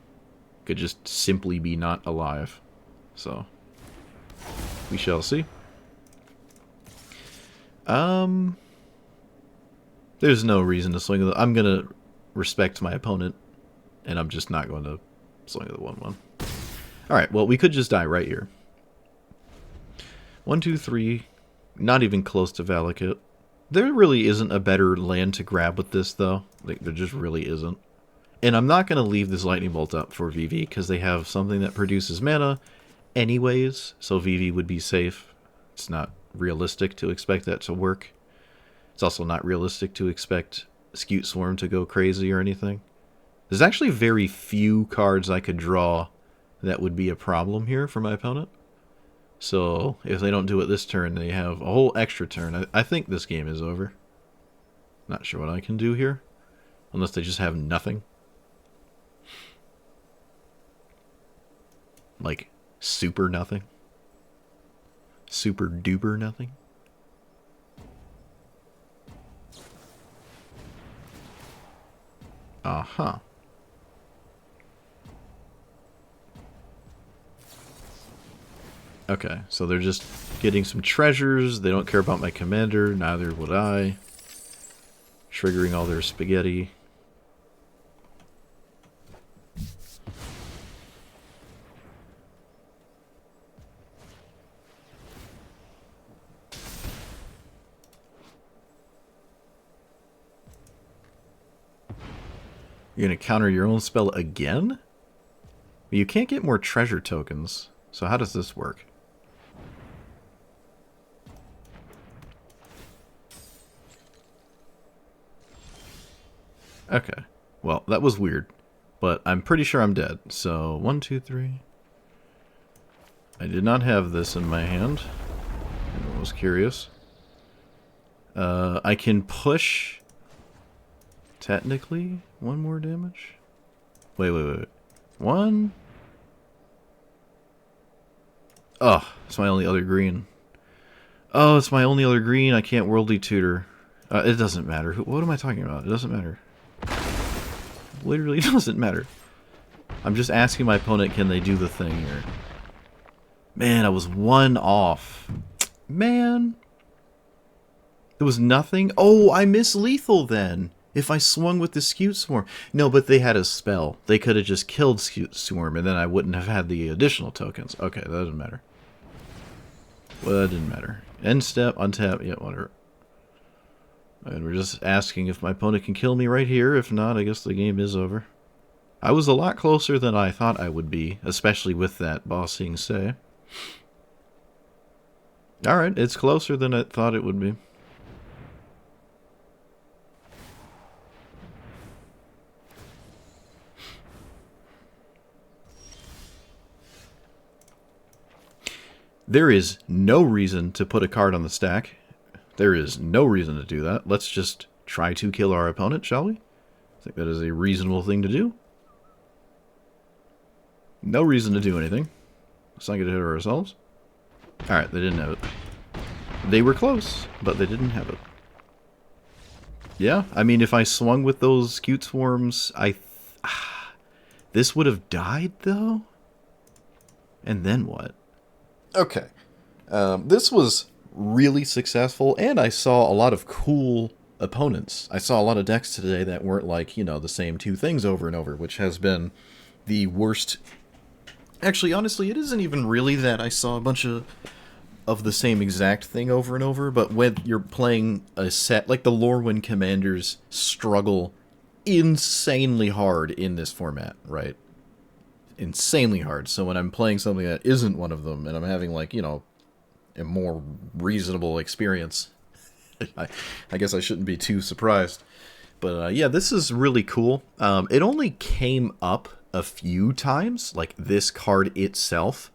Could just simply be not alive. So we shall see. There's no reason to swing the... I'm gonna respect my opponent, and I'm just not going to swing the 1/1. Alright, well, we could just die right here. 1, 2, 3. Not even close to Valakut. There really isn't a better land to grab with this, though. Like, there just really isn't. And I'm not going to leave this Lightning Bolt up for VV, because they have something that produces mana anyways, so VV would be safe. It's not realistic to expect that to work. It's also not realistic to expect Scute Swarm to go crazy or anything. There's actually very few cards I could draw that would be a problem here for my opponent. So, if they don't do it this turn, they have a whole extra turn. I think this game is over. Not sure what I can do here. Unless they just have nothing. Like, super nothing. Super duper nothing. Uh-huh. Okay, so they're just getting some treasures. They don't care about my commander. Neither would I. Triggering all their spaghetti. You're going to counter your own spell again? You can't get more treasure tokens. So how does this work? Okay. Well, that was weird. But I'm pretty sure I'm dead. So, 1, 2, 3. I did not have this in my hand. was curious. I can push... Technically, one more damage? Wait. One? Oh, it's my only other green. Oh, it's my only other green. I can't worldly tutor. It doesn't matter. What am I talking about? It doesn't matter. Literally doesn't matter. I'm just asking my opponent, can they do the thing here? Man, I was one off. Man. It was nothing. Oh, I miss lethal then. If I swung with the Scute Swarm. No, but they had a spell. They could have just killed Scute Swarm, and then I wouldn't have had the additional tokens. Okay, that doesn't matter. Well, that didn't matter. End step, untap, yeah, whatever. And we're just asking if my opponent can kill me right here. If not, I guess the game is over. I was a lot closer than I thought I would be, especially with that bossing say. Alright, it's closer than I thought it would be. There is no reason to put a card on the stack. There is no reason to do that. Let's just try to kill our opponent, shall we? I think that is a reasonable thing to do. No reason to do anything. Let's not get ahead of ourselves. Alright, they didn't have it. They were close, but they didn't have it. Yeah, I mean, if I swung with those Scute Swarms, this would have died, though? And then what? Okay. This was really successful, and I saw a lot of cool opponents. I saw a lot of decks today that weren't like, you know, the same two things over and over, which has been the worst. Actually, honestly, it isn't even really that I saw a bunch of the same exact thing over and over, but when you're playing a set, like the Lorwyn Commanders struggle insanely hard in this format, right? Insanely hard. So when I'm playing something that isn't one of them, and I'm having, like, you know, a more reasonable experience, I guess I shouldn't be too surprised. But yeah, this is really cool. It only came up a few times, like this card itself,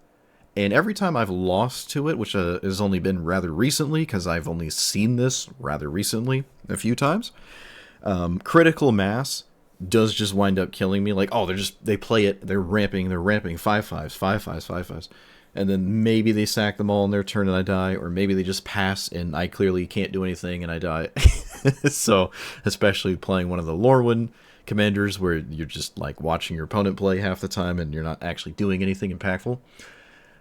and every time I've lost to it, which has only been rather recently, because I've only seen this rather recently a few times, Critical Mass does just wind up killing me. Like, oh, they play it, they're ramping 5/5s, and then maybe they sack them all in their turn and I die, or maybe they just pass and I clearly can't do anything and I die. So, especially playing one of the Lorwyn Commanders, where you're just like watching your opponent play half the time and you're not actually doing anything impactful.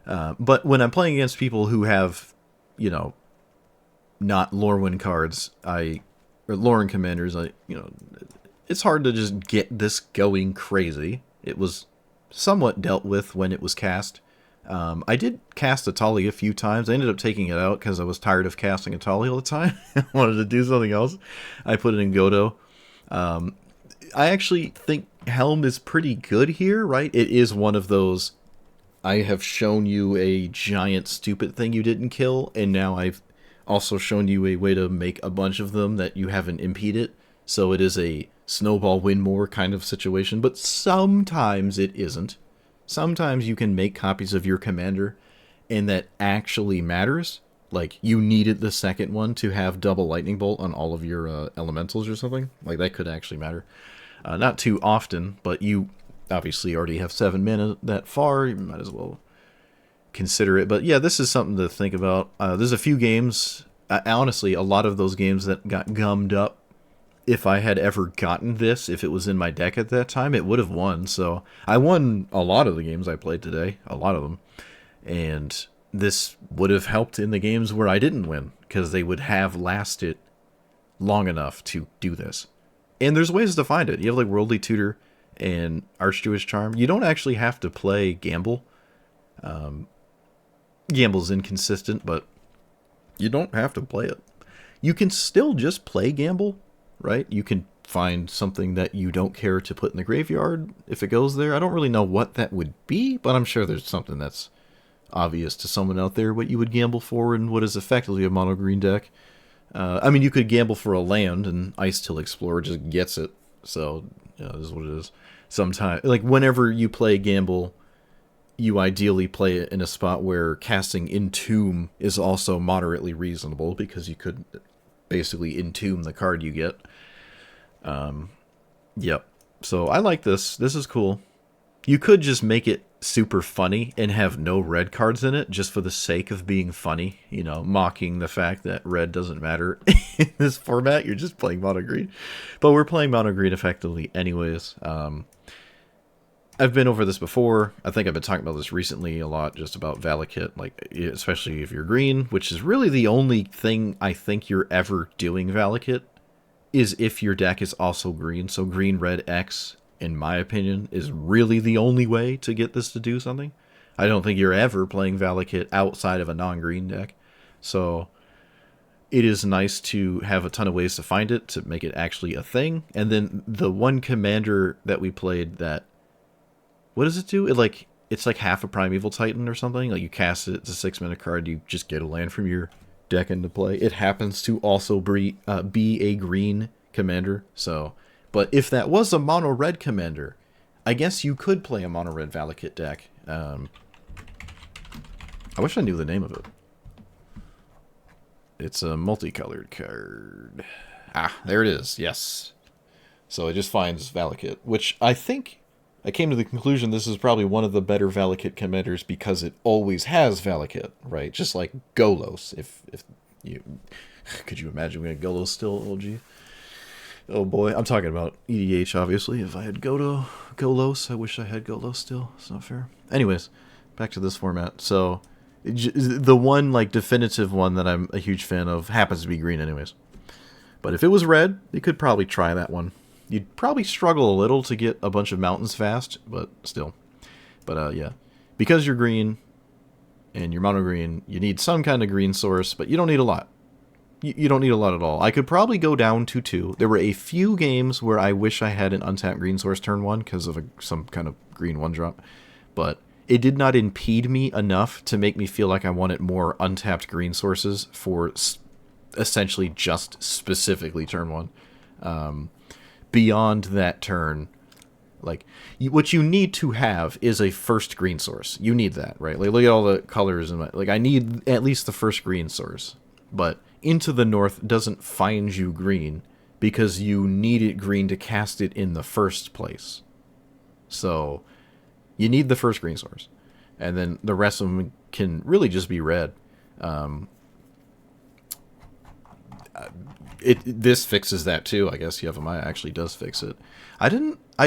But when I'm playing against people who have, you know, not Lorwyn cards, or Lorwyn Commanders, it's hard to just get this going crazy. It was somewhat dealt with when it was cast. I did cast Atali a few times. I ended up taking it out because I was tired of casting Atali all the time. I wanted to do something else. I put it in Godo. I actually think Helm is pretty good here, right? It is one of those, I have shown you a giant stupid thing you didn't kill, and now I've also shown you a way to make a bunch of them that you haven't impeded. So it is a snowball win more kind of situation, but sometimes it isn't. Sometimes you can make copies of your commander, and that actually matters. Like, you needed the second one to have double lightning bolt on all of your elementals or something. Like, that could actually matter. Not too often, but you obviously already have 7 mana that far. You might as well consider it. But yeah, this is something to think about. There's a few games, honestly, a lot of those games that got gummed up. If I had ever gotten this, if it was in my deck at that time, it would have won. So I won a lot of the games I played today, a lot of them. And this would have helped in the games where I didn't win, because they would have lasted long enough to do this. And there's ways to find it. You have like Worldly Tutor and Archduous Charm. You don't actually have to play Gamble. Gamble's inconsistent, but you don't have to play it. You can still just play Gamble, right? You can find something that you don't care to put in the graveyard if it goes there. I don't really know what that would be, but I'm sure there's something that's obvious to someone out there what you would gamble for and what is effectively a mono green deck. I mean, you could gamble for a land, and Ice Till Explorer just gets it. So, yeah, this is what it is. Sometimes, like, whenever you play Gamble, you ideally play it in a spot where casting Entomb is also moderately reasonable, because you could basically Entomb the card you get. Yep. So I like this. This is cool. You could just make it super funny and have no red cards in it just for the sake of being funny, you know, mocking the fact that red doesn't matter in this format. You're just playing mono green. But we're playing mono green effectively anyways. I've been over this before. I think I've been talking about this recently a lot, just about Valakut, like, especially if you're green, which is really the only thing I think you're ever doing Valakut, is if your deck is also green. So green, red, X, in my opinion, is really the only way to get this to do something. I don't think you're ever playing Valakut outside of a non-green deck. So it is nice to have a ton of ways to find it, to make it actually a thing. And then the one commander that we played that, what does it do? It's like half a Primeval Titan or something. Like, you cast it, it's a 6-mana card, you just get a land from your deck into play. It happens to also be a green commander. So, but if that was a mono red commander, I guess you could play a mono red Valakut deck. I wish I knew the name of it. It's a multicolored card. Ah, there it is. Yes. So it just finds Valakut, which I think I came to the conclusion this is probably one of the better Valakut commanders because it always has Valakut, right? Just like Golos. If you could you imagine we had Golos still, OG? Oh boy, I'm talking about EDH, obviously. If I had Golos, I wish I had Golos still. It's not fair. Anyways, back to this format. So the one like definitive one that I'm a huge fan of happens to be green, anyways. But if it was red, you could probably try that one. You'd probably struggle a little to get a bunch of mountains fast, but still. But yeah, because you're green and you're mono green, you need some kind of green source, but you don't need a lot. You don't need a lot at all. I could probably go down to 2. There were a few games where I wish I had an untapped green source turn 1 because of some kind of green 1-drop, but it did not impede me enough to make me feel like I wanted more untapped green sources for essentially just specifically turn 1. Beyond that turn, like, what you need to have is a first green source. You need that, right? Like, look at all the colors and like, I need at least the first green source. But Into the North doesn't find you green because you need it green to cast it in the first place. So you need the first green source, and then the rest of them can really just be red. This fixes that too. I guess Yevamaya actually does fix it. I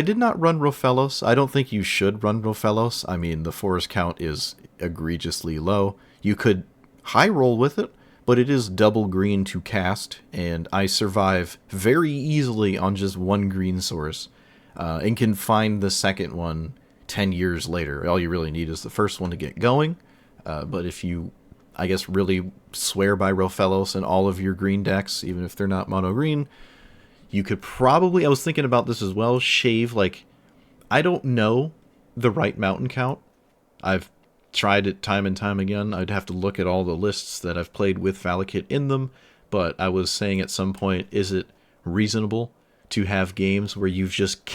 did not run Rofellos. I don't think you should run Rofellos. I mean, the forest count is egregiously low. You could high roll with it, but it is double green to cast, and I survive very easily on just one green source, and can find the second one 10 years later. All you really need is the first one to get going, but if you, I guess, really swear by Rofellos in all of your green decks, even if they're not mono green, you could probably, I was thinking about this as well, shave, like, I don't know the right mountain count. I've tried it time and time again. I'd have to look at all the lists that I've played with Valakut in them, but I was saying at some point, is it reasonable to have games where you've just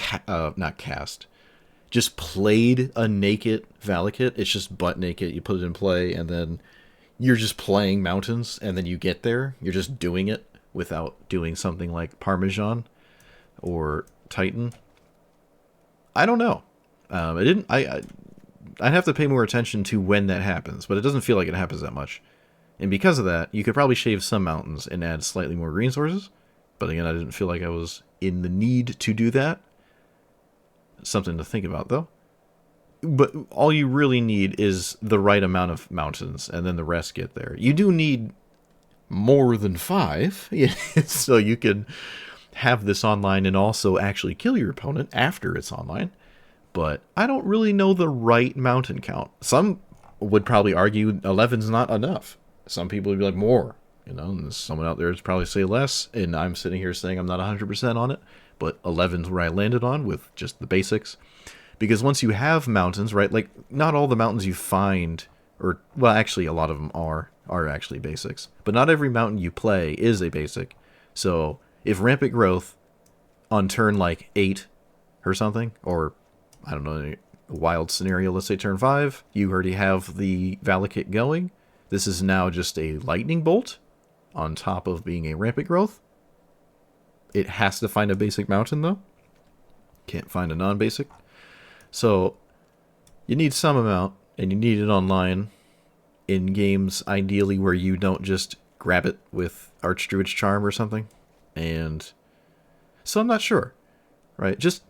just played a naked Valakut? It's just butt naked. You put it in play, and then you're just playing mountains, and then you get there. You're just doing it without doing something like Parmesan or Titan. I don't know. I'd have to pay more attention to when that happens, but it doesn't feel like it happens that much. And because of that, you could probably shave some mountains and add slightly more green sources. But again, I didn't feel like I was in the need to do that. Something to think about, though. But all you really need is the right amount of mountains, and then the rest get there. You do need more than 5, so you can have this online and also actually kill your opponent after it's online. But I don't really know the right mountain count. Some would probably argue 11's not enough. Some people would be like, more. And there's someone out there would probably say less, and I'm sitting here saying I'm not 100% on it, but 11's where I landed on with just the basics. Because once you have mountains, right, like, not all the mountains you find, or, well, actually, a lot of them are actually basics. But not every mountain you play is a basic. So, if Rampant Growth on turn, like, 8 or something, or, I don't know, wild scenario, let's say turn 5, you already have the Valakut going. This is now just a lightning bolt on top of being a rampant growth. It has to find a basic mountain though. Can't find a non-basic. So you need some amount, and you need it online in games ideally where you don't just grab it with Archdruid's Charm or something. And so I'm not sure, right? Just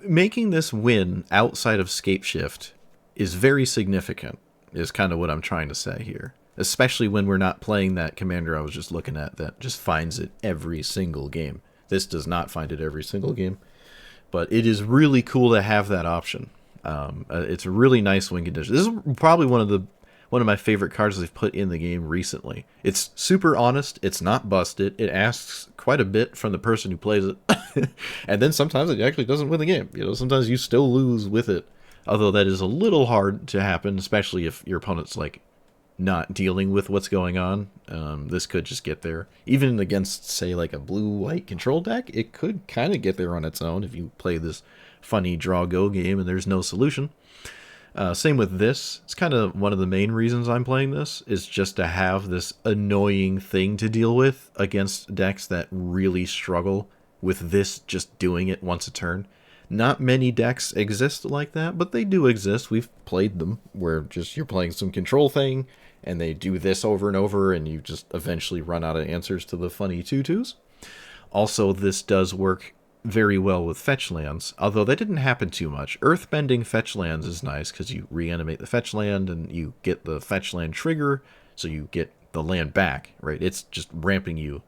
making this win outside of Scapeshift is very significant, is kind of what I'm trying to say here. Especially when we're not playing that commander I was just looking at that just finds it every single game. This does not find it every single game. But it is really cool to have that option. It's a really nice win condition. This is probably one of my favorite cards they've put in the game recently. It's super honest. It's not busted. It asks quite a bit from the person who plays it. And then sometimes it actually doesn't win the game. You know, sometimes you still lose with it. Although that is a little hard to happen, especially if your opponent's like not dealing with what's going on. This could just get there. Even against, say, like a blue-white control deck, it could kind of get there on its own if you play this funny draw-go game and there's no solution. Same with this. It's kind of one of the main reasons I'm playing this, is just to have this annoying thing to deal with against decks that really struggle with this just doing it once a turn. Not many decks exist like that, but they do exist. We've played them where just you're playing some control thing and they do this over and over and you just eventually run out of answers to the funny 2/2s. Also, this does work very well with fetch lands, although that didn't happen too much. Earthbending fetch lands is nice because you reanimate the fetch land and you get the fetch land trigger, so you get the land back, right? It's just ramping you.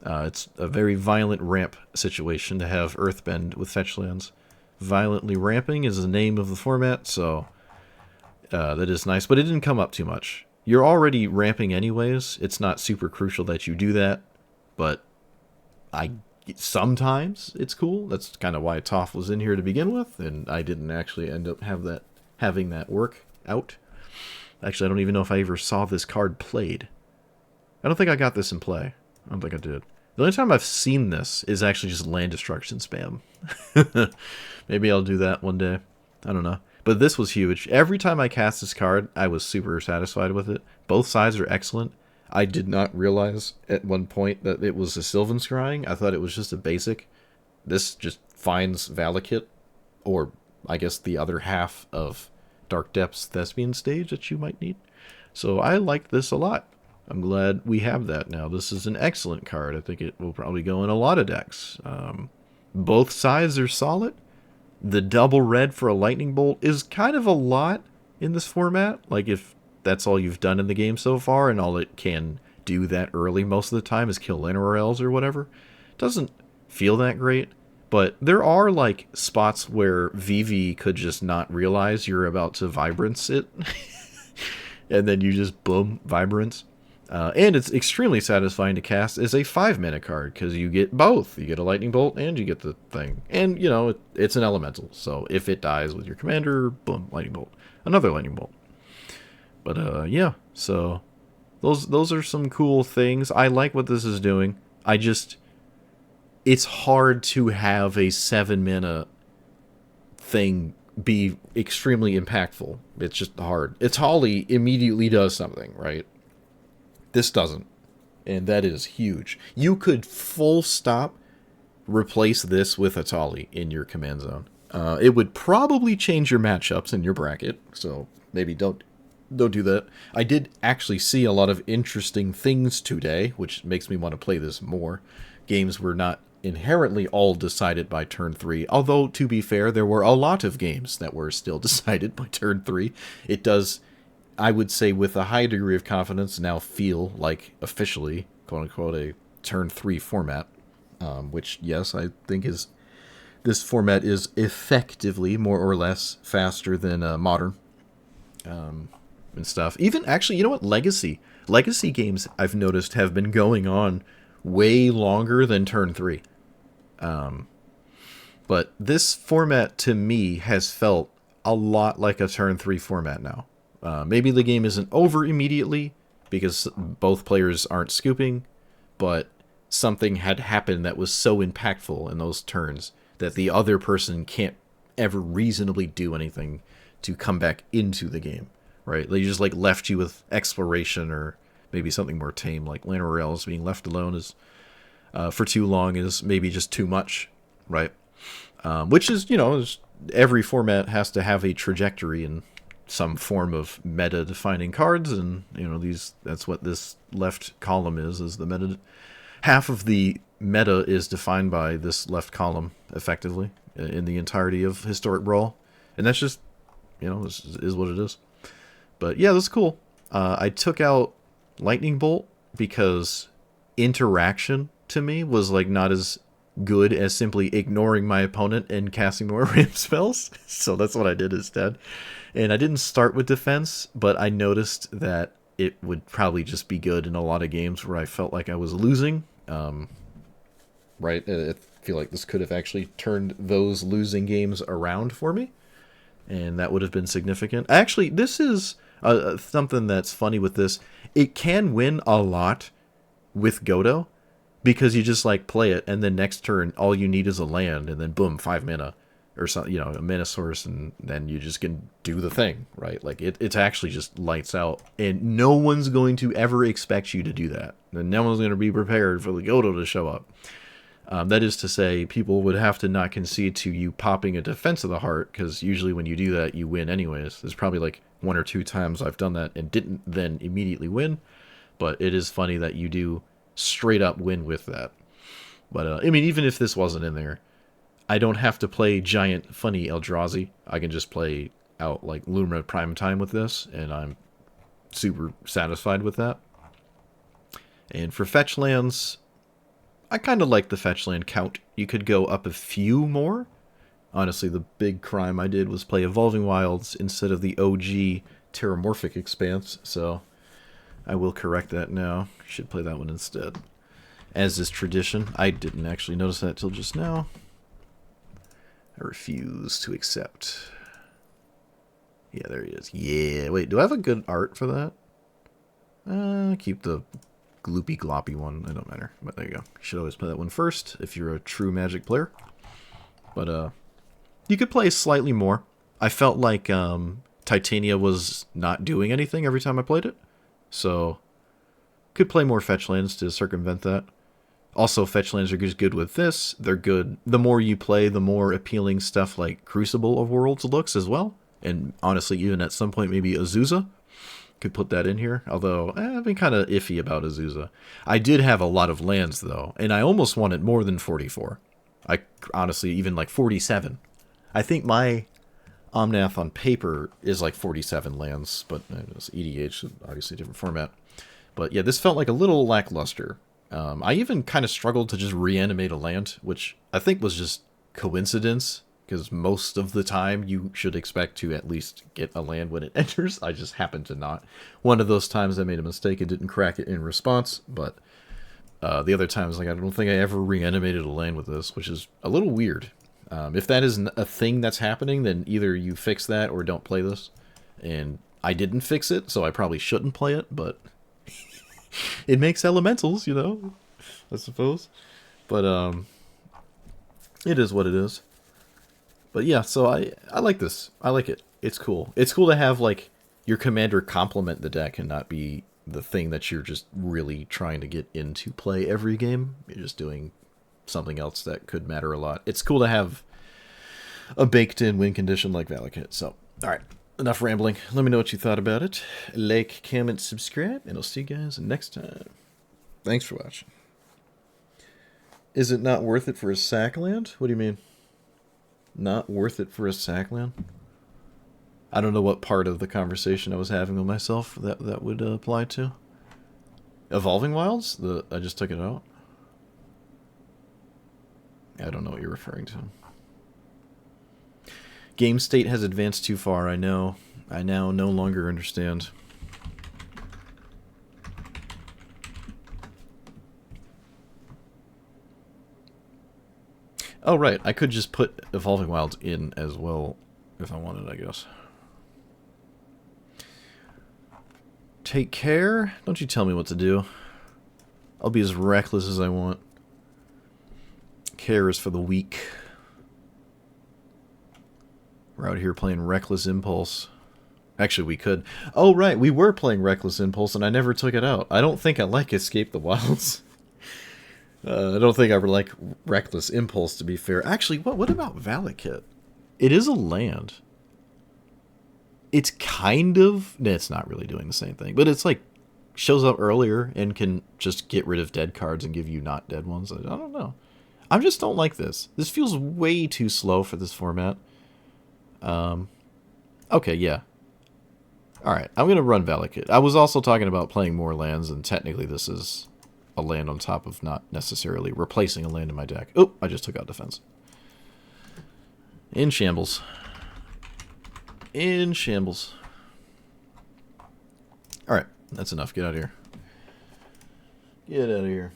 It's a very violent ramp situation to have Earthbend with fetch lands. Violently ramping is the name of the format, so that is nice, but it didn't come up too much. You're already ramping anyways. It's not super crucial that you do that, but sometimes it's cool. That's kind of why Toph was in here to begin with, and I didn't actually end up having that work out. Actually, I don't even know if I ever saw this card played. I don't think I got this in play. I don't think I did. The only time I've seen this is actually just land destruction spam. Maybe I'll do that one day. I don't know. But this was huge. Every time I cast this card, I was super satisfied with it. Both sides are excellent. I did not realize at one point that it was a Sylvan Scrying. I thought it was just a basic. This just finds Valakut, or I guess the other half of Dark Depths Thespian stage that you might need. So I like this a lot. I'm glad we have that now. This is an excellent card. I think it will probably go in a lot of decks. Both sides are solid. The double red for a lightning bolt is kind of a lot in this format. Like, if that's all you've done in the game so far and all it can do that early most of the time is kill NRLs or whatever, it doesn't feel that great. But there are like spots where VV could just not realize you're about to Vibrance it. And then you just boom, Vibrance. And it's extremely satisfying to cast as a 5-mana card, because you get both. You get a lightning bolt and you get the thing. And, you know, it's an elemental. So if it dies with your commander, boom, lightning bolt. Another lightning bolt. But, yeah. So those are some cool things. I like what this is doing. It's hard to have a 7-mana thing be extremely impactful. It's just hard. Its Holly immediately does something, right? This doesn't, and that is huge. You could full stop replace this with Atali in your command zone. It would probably change your matchups in your bracket, so maybe don't do that. I did actually see a lot of interesting things today, which makes me want to play this more. Games were not inherently all decided by turn 3, although, to be fair, there were a lot of games that were still decided by turn 3. It does, I would say, with a high degree of confidence, now feel like officially, quote-unquote, a turn 3 format, which, yes, I think this format is effectively more or less faster than Modern and stuff. Even, actually, you know what? Legacy games, I've noticed, have been going on way longer than turn 3. But this format, to me, has felt a lot like a turn 3 format now. Maybe the game isn't over immediately because both players aren't scooping, but something had happened that was so impactful in those turns that the other person can't ever reasonably do anything to come back into the game, right? They just like left you with exploration or maybe something more tame, like Land Royales being left alone is for too long is maybe just too much, right? Which is, every format has to have a trajectory and some form of meta defining cards, and that's what this left column is the meta. Half of the meta is defined by this left column effectively in the entirety of Historic Brawl, and that's just this is what it is. But yeah, that's cool. I took out Lightning Bolt because interaction to me was like not as good as simply ignoring my opponent and casting more ramp spells. So that's what I did instead. And I didn't start with defense, but I noticed that it would probably just be good in a lot of games where I felt like I was losing. Right? I feel like this could have actually turned those losing games around for me. And that would have been significant. Actually, this is something that's funny with this. It can win a lot with Godo, because you just like play it, and then next turn all you need is a land, and then boom, 5 mana or something, a mana source, and then you just can do the thing, right? Like it's actually just lights out, and no one's going to ever expect you to do that, and no one's going to be prepared for the Godo to show up. That is to say, people would have to not concede to you popping a Defense of the Heart, because usually when you do that, you win anyways. There's probably like 1 or 2 times I've done that and didn't then immediately win, but it is funny that you do straight up win with that. But I mean, even if this wasn't in there, I don't have to play giant funny Eldrazi. I can just play out like Luma Prime Time with this, and I'm super satisfied with that. And for fetch lands, I kind of like the fetch land count. You could go up a few more. Honestly, the big crime I did was play Evolving Wilds instead of the OG Terramorphic Expanse, so I will correct that now. Should play that one instead. As is tradition. I didn't actually notice that till just now. I refuse to accept. Yeah, there he is. Yeah, wait, do I have a good art for that? Keep the gloopy gloppy one. It don't matter, but there you go. You should always play that one first if you're a true Magic player. But you could play slightly more. I felt like Titania was not doing anything every time I played it, so could play more fetch lands to circumvent that. Also, fetch lands are just good with this. They're good. The more you play, the more appealing stuff like Crucible of Worlds looks as well. And honestly, even at some point, maybe Azusa. Could put that in here. Although, I've been kind of iffy about Azusa. I did have a lot of lands, though. And I almost wanted more than 44. I honestly, even like 47. I think my Omnath on paper is like 47 lands. But it's EDH, obviously a different format. But yeah, this felt like a little lackluster. I even kind of struggled to just reanimate a land, which I think was just coincidence, because most of the time you should expect to at least get a land when it enters. I just happened to not. One of those times I made a mistake and didn't crack it in response, but the other times, like, I don't think I ever reanimated a land with this, which is a little weird. If that is a thing that's happening, then either you fix that or don't play this. And I didn't fix it, so I probably shouldn't play it, but it makes elementals, I suppose. But it is what it is. But yeah, so I like this. I like it. It's cool. It's cool to have like your commander complement the deck and not be the thing that you're just really trying to get into play every game. You're just doing something else that could matter a lot. It's cool to have a baked-in win condition like Valakut. So, all right. Enough rambling. Let me know what you thought about it. Like, comment, subscribe, and I'll see you guys next time. Thanks for watching. Is it not worth it for a sack land? What do you mean? Not worth it for a sack land? I don't know what part of the conversation I was having with myself that would apply to. Evolving Wilds? I just took it out. I don't know what you're referring to. Game state has advanced too far, I know. I now no longer understand. Oh, right. I could just put Evolving Wilds in as well if I wanted, I guess. Take care? Don't you tell me what to do. I'll be as reckless as I want. Care is for the weak. We're out here playing Reckless Impulse. Actually, we could. Oh, right, we were playing Reckless Impulse, and I never took it out. I don't think I like Escape the Wilds. I don't think I ever like Reckless Impulse, to be fair. Actually, what about Valakut? It is a land. It's kind of... Nah, it's not really doing the same thing. But it's like, shows up earlier and can just get rid of dead cards and give you not dead ones. I don't know. I just don't like this. This feels way too slow for this format. Okay, yeah. Alright, I'm going to run Valakut. I was also talking about playing more lands, and technically this is a land on top of not necessarily replacing a land in my deck. Oh, I just took out defense. In shambles. In shambles. Alright, that's enough. Get out of here. Get out of here.